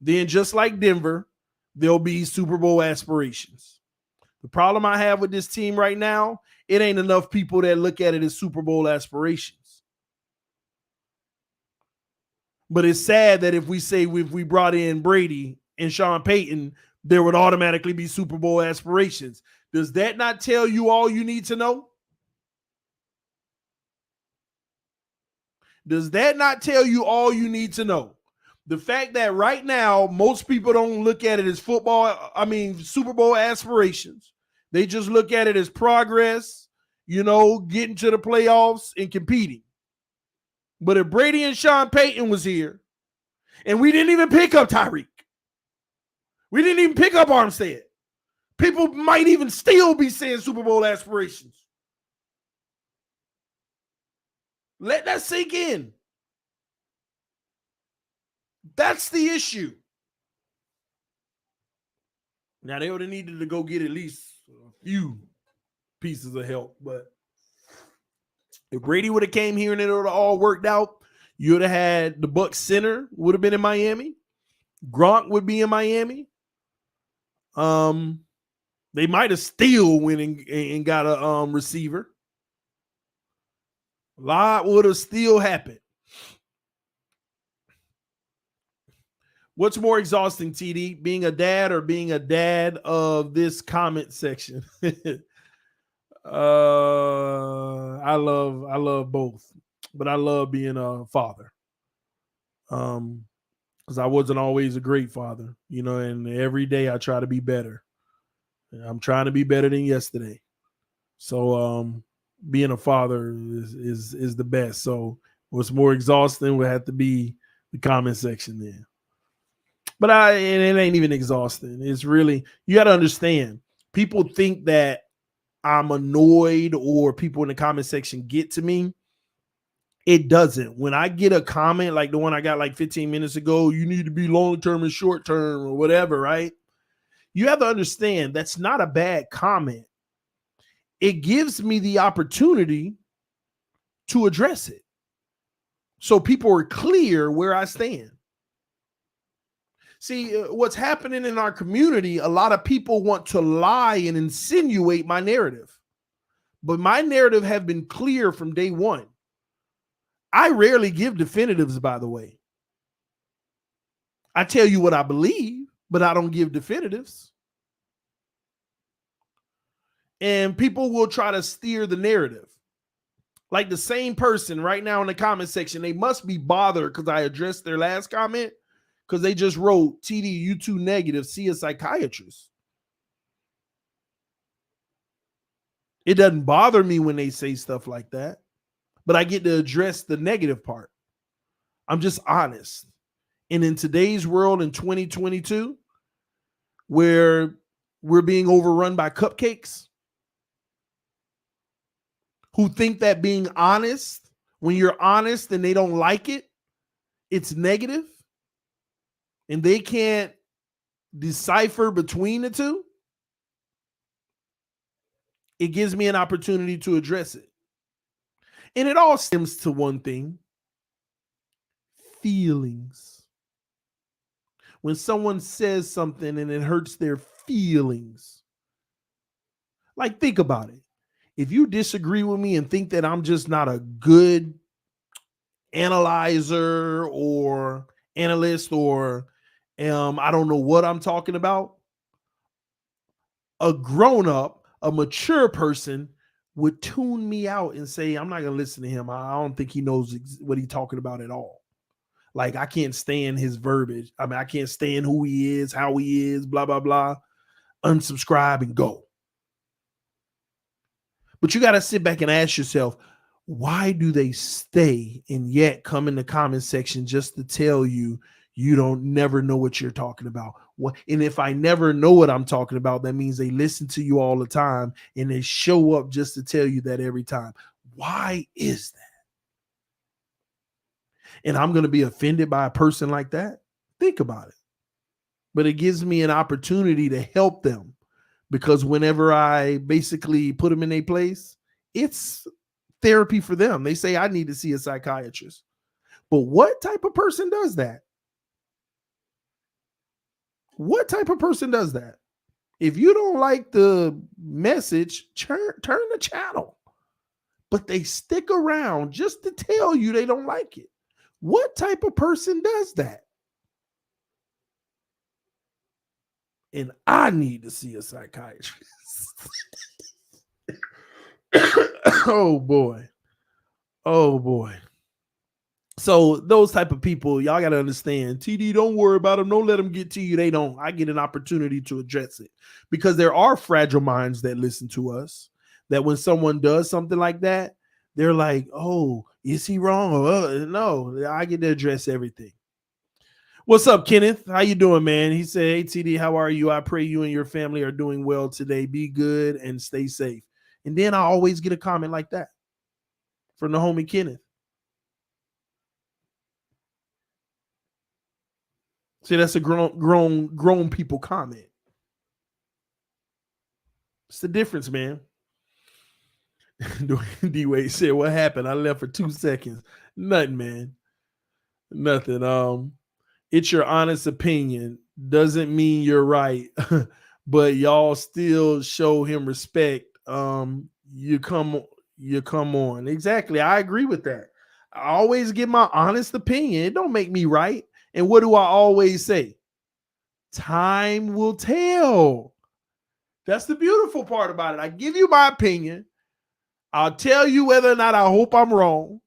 Then just like Denver, there'll be Super Bowl aspirations. The problem I have with this team right now, it ain't enough people that look at it as Super Bowl aspirations. But it's sad that if we say if we brought in Brady and Sean Payton, there would automatically be Super Bowl aspirations. Does that not tell you all you need to know? Does that not tell you all you need to know? The fact that right now, most people don't look at it as Super Bowl aspirations. They just look at it as progress, getting to the playoffs and competing. But if Brady and Sean Payton was here, and we didn't even pick up Tyreek, we didn't even pick up Armstead, people might even still be saying Super Bowl aspirations. Let that sink in. That's the issue. Now, they would have needed to go get at least a few pieces of help. But if Brady would have came here and it would have all worked out, you would have had the Bucs center would have been in Miami. Gronk would be in Miami. They might have still went and got a receiver. A lot would have still happened. What's more exhausting, TD? Being a dad or being a dad of this comment section? I love both, but I love being a father. Because I wasn't always a great father, and every day I try to be better. I'm trying to be better than yesterday. So being a father is the best. So what's more exhausting would have to be the comment section there. But it ain't even exhausting. It's really, you got to understand, people think that I'm annoyed or people in the comment section get to me. It doesn't. When I get a comment like the one I got like 15 minutes ago, you need to be long-term and short-term or whatever, right? You have to understand that's not a bad comment. It gives me the opportunity to address it. So people are clear where I stand. See, what's happening in our community, a lot of people want to lie and insinuate my narrative. But my narrative have been clear from day one. I rarely give definitives, by the way. I tell you what I believe, but I don't give definitives. And people will try to steer the narrative. Like the same person right now in the comment section, they must be bothered because I addressed their last comment. Because they just wrote, TD, you too negative, see a psychiatrist. It doesn't bother me when they say stuff like that, but I get to address the negative part. I'm just honest. And in today's world in 2022, where we're being overrun by cupcakes who think that being honest, when you're honest and they don't like it, it's negative. And they can't decipher between the two, it gives me an opportunity to address it. And it all stems to one thing: feelings. When someone says something and it hurts their feelings, like, think about it. If you disagree with me and think that I'm just not a good analyzer or analyst or I don't know what I'm talking about, a grown-up, a mature person would tune me out and say, I'm not going to listen to him. I don't think he knows what he's talking about at all. Like, I can't stand his verbiage. I mean, I can't stand who he is, how he is, blah, blah, blah. Unsubscribe and go. But you got to sit back and ask yourself, why do they stay and yet come in the comment section just to tell you You don't never know what you're talking about. And if I never know what I'm talking about, that means they listen to you all the time and they show up just to tell you that every time. Why is that? And I'm going to be offended by a person like that? Think about it. But it gives me an opportunity to help them, because whenever I basically put them in a place, it's therapy for them. They say, I need to see a psychiatrist. But what type of person does that? What type of person does that? If you don't like the message, turn the channel. But they stick around just to tell you they don't like it. What type of person does that? And I need to see a psychiatrist. Oh boy. Oh boy. So those type of people, y'all got to understand, TD, don't worry about them. Don't let them get to you. They don't. I get an opportunity to address it, because there are fragile minds that listen to us, that when someone does something like that, they're like, oh, is he wrong? No, I get to address everything. What's up, Kenneth? How you doing, man? He said, hey, TD, how are you? I pray you and your family are doing well today. Be good and stay safe. And then I always get a comment like that from the homie Kenneth. See, that's a grown people comment. It's the difference, man. D-Wade said, what happened? I left for 2 seconds. Nothing, man. Nothing. It's your honest opinion. Doesn't mean you're right. But y'all still show him respect. You come on. Exactly. I agree with that. I always give my honest opinion. It don't make me right. And what do I always say? Time will tell. That's the beautiful part about it. I give you my opinion. I'll tell you whether or not I hope I'm wrong.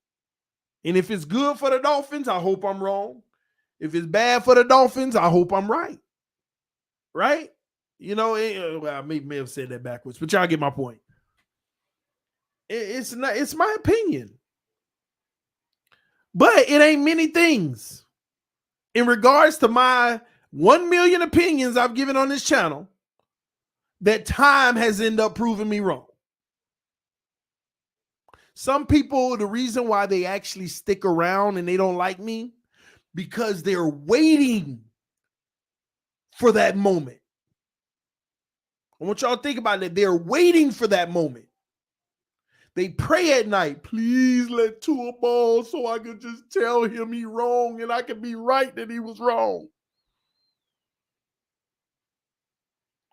And if it's good for the Dolphins, I hope I'm wrong. If it's bad for the Dolphins, I hope I'm right. Right? You know, I may have said that backwards, but y'all get my point. It's my opinion. But it ain't many things. In regards to my 1 million opinions I've given on this channel, that time has ended up proving me wrong. Some people, the reason why they actually stick around and they don't like me, because they're waiting for that moment. I want y'all to think about it. They're waiting for that moment. They pray at night, please let Tua ball so I can just tell him he's wrong and I can be right that he was wrong.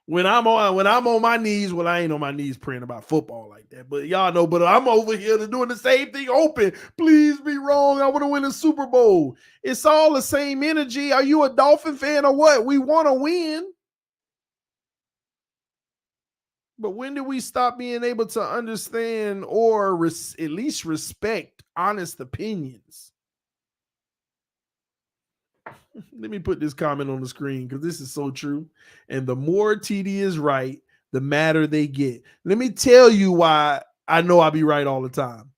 When I'm on my knees, well, I ain't on my knees praying about football like that, but y'all know, but I'm over here doing the same thing open. Please be wrong. I want to win a Super Bowl. It's all the same energy. Are you a Dolphin fan or what? We want to win. But when do we stop being able to understand or at least respect honest opinions? Let me put this comment on the screen because this is so true. And the more TD is right, the madder they get. Let me tell you why I know I'll be right all the time.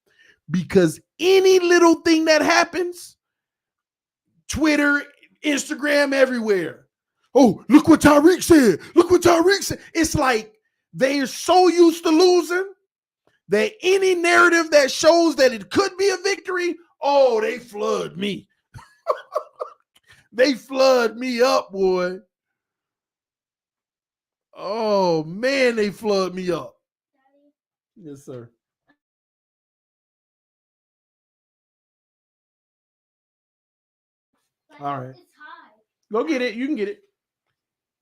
Because any little thing that happens, Twitter, Instagram, everywhere. Oh, look what Tyreek said. Look what Tyreek said. It's like, they are so used to losing that any narrative that shows that it could be a victory, oh, they flood me. They flood me up, boy. Oh, man, they flood me up. Yes, sir. All right. Go get it. You can get it.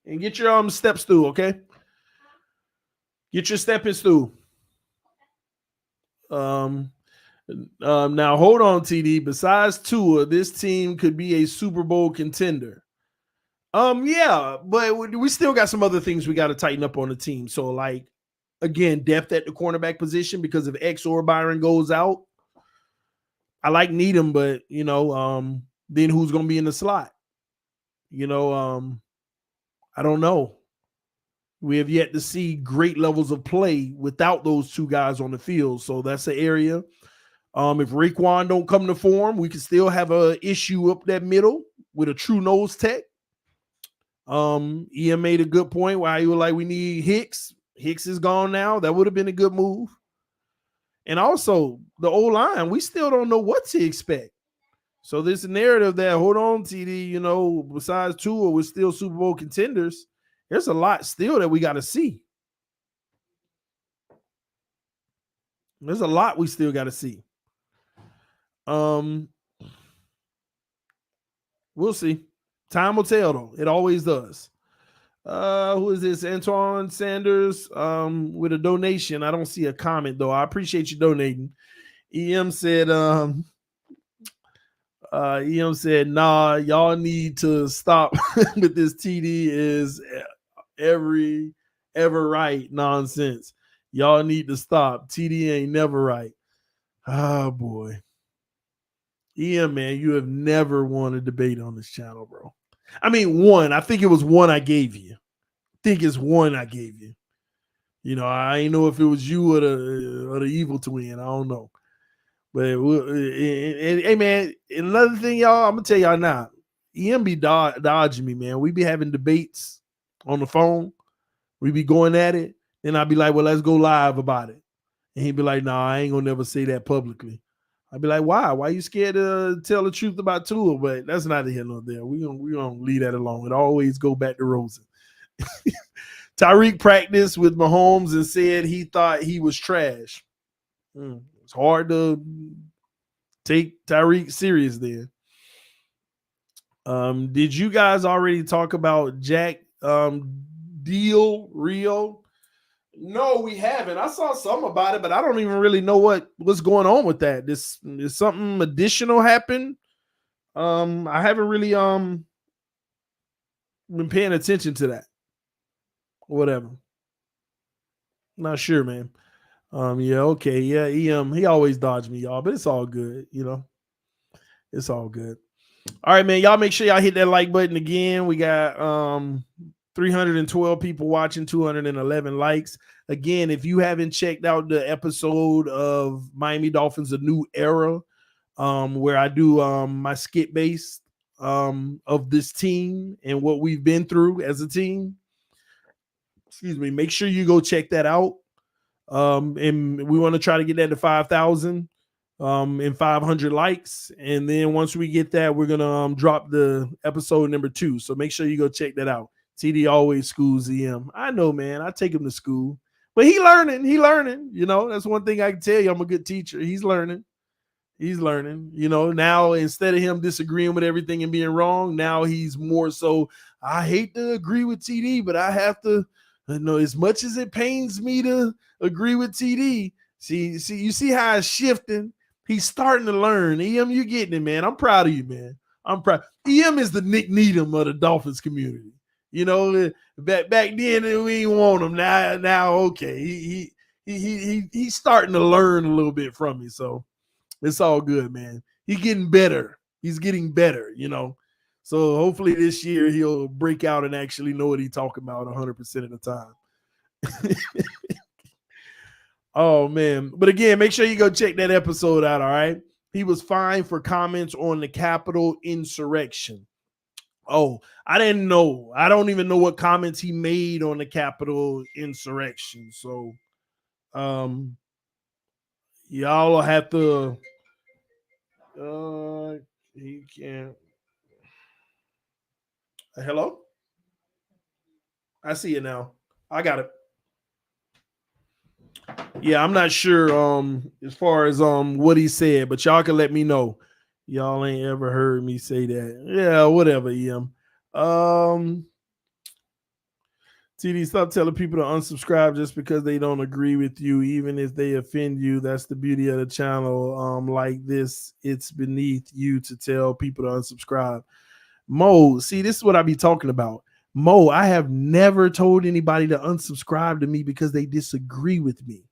And get your step stool, okay? Get your stepping stool. Now hold on, TD. Besides Tua, this team could be a Super Bowl contender. Yeah, but we still got some other things we got to tighten up on the team. So, like, again, depth at the cornerback position, because if X or Byron goes out, I like Needham, but then who's gonna be in the slot? I don't know. We have yet to see great levels of play without those two guys on the field. So that's the area. If Raekwon don't come to form, we can still have an issue up that middle. with a true nose tech. Ian made a good point why he was like, we need Hicks. Hicks is gone now. That would have been a good move. And also the O-line, we still don't know what to expect. So this narrative that, hold on, TD, you know, besides Tua, we're still Super Bowl contenders. There's a lot still that we got to see. There's a lot we still got to see. We'll see. Time will tell, though. It always does. Who is this? Antoine Sanders with a donation. I don't see a comment, though. I appreciate you donating. EM said, nah, y'all need to stop with this TD is ever right nonsense. Y'all need to stop. TD ain't never right. Oh, boy. EM, man, you have never won a debate on this channel, bro. I mean, one. I think it was one I gave you. I think it's one I gave you. You know, I ain't know if it was you or the evil twin. I don't know. But hey, man, another thing, y'all, I'm going to tell y'all now. EM be dodging me, man. We be having debates on the phone. We be going at it. Then I'd be like, well, let's go live about it. And he'd be like, nah, I ain't going to never say that publicly. I'd be like, why? Why are you scared to tell the truth about Tua? But that's neither here nor there. We gonna leave that alone. It always go back to Rosen. Tyreek practiced with Mahomes and said he thought he was trash. It's hard to take Tyreek serious then. Did you guys already talk about Jack Deal Rio? No, we haven't. I saw something about it, but I don't even really know what's going on with that. Is something additional happen? I haven't really been paying attention to that. Whatever. Not sure, man. Yeah, okay. Yeah, he always dodged me, y'all, but it's all good, you know. It's all good. All right, man. Y'all make sure y'all hit that like button again. We got 312 people watching, 211 likes. Again, if you haven't checked out the episode of Miami Dolphins, A New Era, where I do my skit base of this team and what we've been through as a team, excuse me, make sure you go check that out. And we want to try to get that to 5,000 and 500 likes. And then once we get that, we're going to drop the episode number 2. So make sure you go check that out. TD always schools EM. I know, man. I take him to school. But he learning. You know, that's one thing I can tell you. I'm a good teacher. He's learning. You know, now instead of him disagreeing with everything and being wrong, now he's more so, I hate to agree with TD, but I have to, you know, as much as it pains me to agree with TD. See, you see how it's shifting? He's starting to learn. EM, you're getting it, man. I'm proud of you, man. I'm proud. EM is the Nick Needham of the Dolphins community. You know, back then we didn't want him. Now, okay, he's starting to learn a little bit from me. So it's all good, man. He's getting better. You know. So hopefully this year he'll break out and actually know what he's talking about 100% of the time. Oh, man. But again, make sure you go check that episode out, all right? He was fined for comments on the Capitol insurrection. Oh, I didn't know. I don't even know what comments he made on the Capitol insurrection. So y'all will have to he can't. Hello? I see it now. I got it. Yeah, I'm not sure as far as what he said, but y'all can let me know. Y'all ain't ever heard me say that. Yeah, whatever, EM. TD, stop telling people to unsubscribe just because they don't agree with you, even if they offend you. That's the beauty of the channel. Like this, it's beneath you to tell people to unsubscribe. Mo, see, this is what I be talking about. Mo, I have never told anybody to unsubscribe to me because they disagree with me.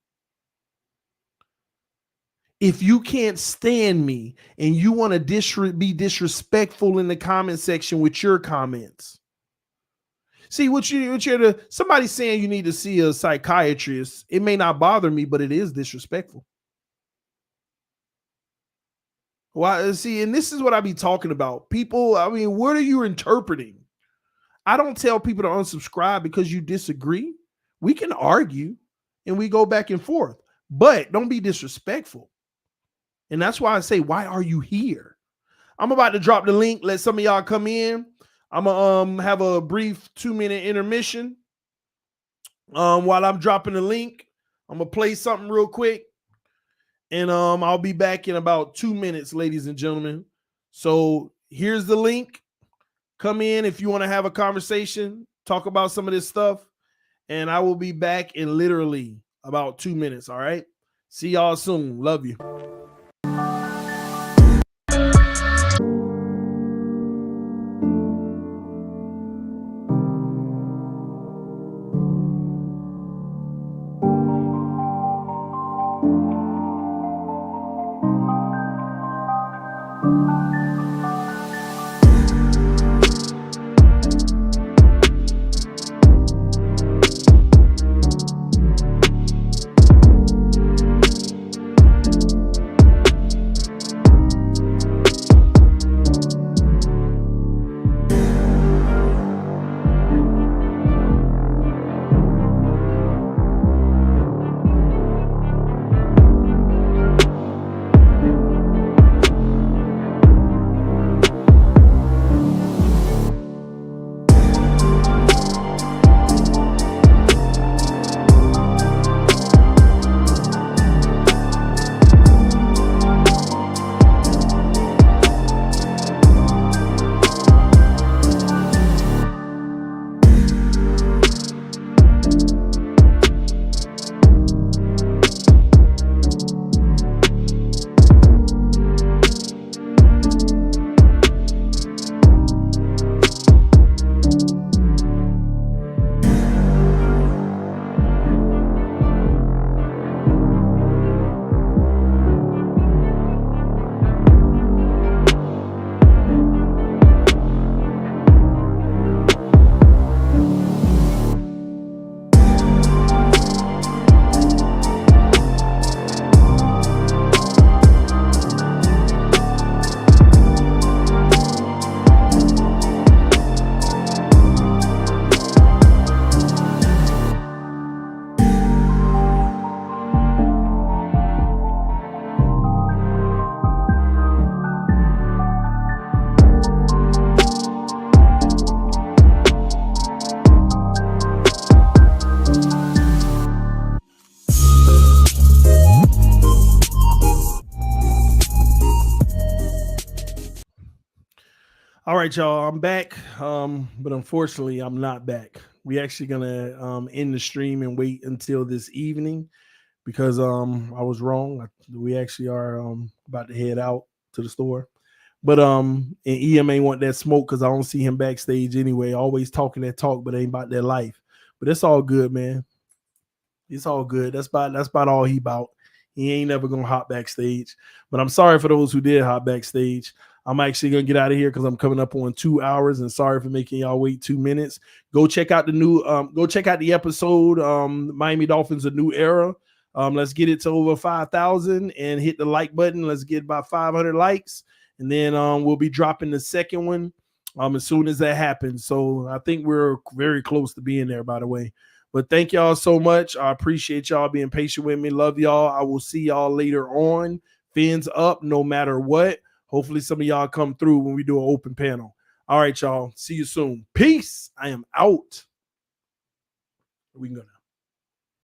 If you can't stand me and you want to be disrespectful in the comment section with your comments, see somebody saying you need to see a psychiatrist., it may not bother me, but it is disrespectful. See, what you're saying, somebody saying you need to see a psychiatrist, it may not bother me, but it is disrespectful. See, what you're saying, somebody saying you need to see a psychiatrist, it may not bother me, but it is disrespectful. See, what you're saying, somebody saying you need to see a psychiatrist, it may not bother me, but it is disrespectful. Why? See, and this is what I be talking about. People, I mean, what are you interpreting? I don't tell people to unsubscribe because you disagree. We can argue and we go back and forth, but don't be disrespectful. And that's why I say, why are you here? I'm about to drop the link. Let some of y'all come in. I'm gonna have a brief 2-minute intermission. While I'm dropping the link, I'm gonna play something real quick, and I'll be back in about 2 minutes, ladies and gentlemen. So here's the link. Come in if you want to have a conversation, talk about some of this stuff, and I will be back in literally about 2 minutes. All right. See y'all soon. Love you. All right, y'all. I'm back. But unfortunately, I'm not back. We actually gonna end the stream and wait until this evening because I was wrong. We actually are about to head out to the store. But and EM ain't want that smoke because I don't see him backstage anyway. Always talking that talk, but ain't about that life. But it's all good, man. It's all good. That's about all he about. He ain't never gonna hop backstage. But I'm sorry for those who did hop backstage. I'm actually gonna get out of here because I'm coming up on 2 hours, and sorry for making y'all wait 2 minutes. Go check out the new go check out the episode, Miami Dolphins A New Era. Let's get it to over 5,000 and hit the like button. Let's get about 500 likes, and then we'll be dropping the second one as soon as that happens. So I think we're very close to being there, by the way. But thank y'all so much. I appreciate y'all being patient with me. Love y'all. I will see y'all later on. Fins up no matter what. Hopefully some of y'all come through when we do an open panel. All right, y'all. See you soon. Peace. I am out. We can go now.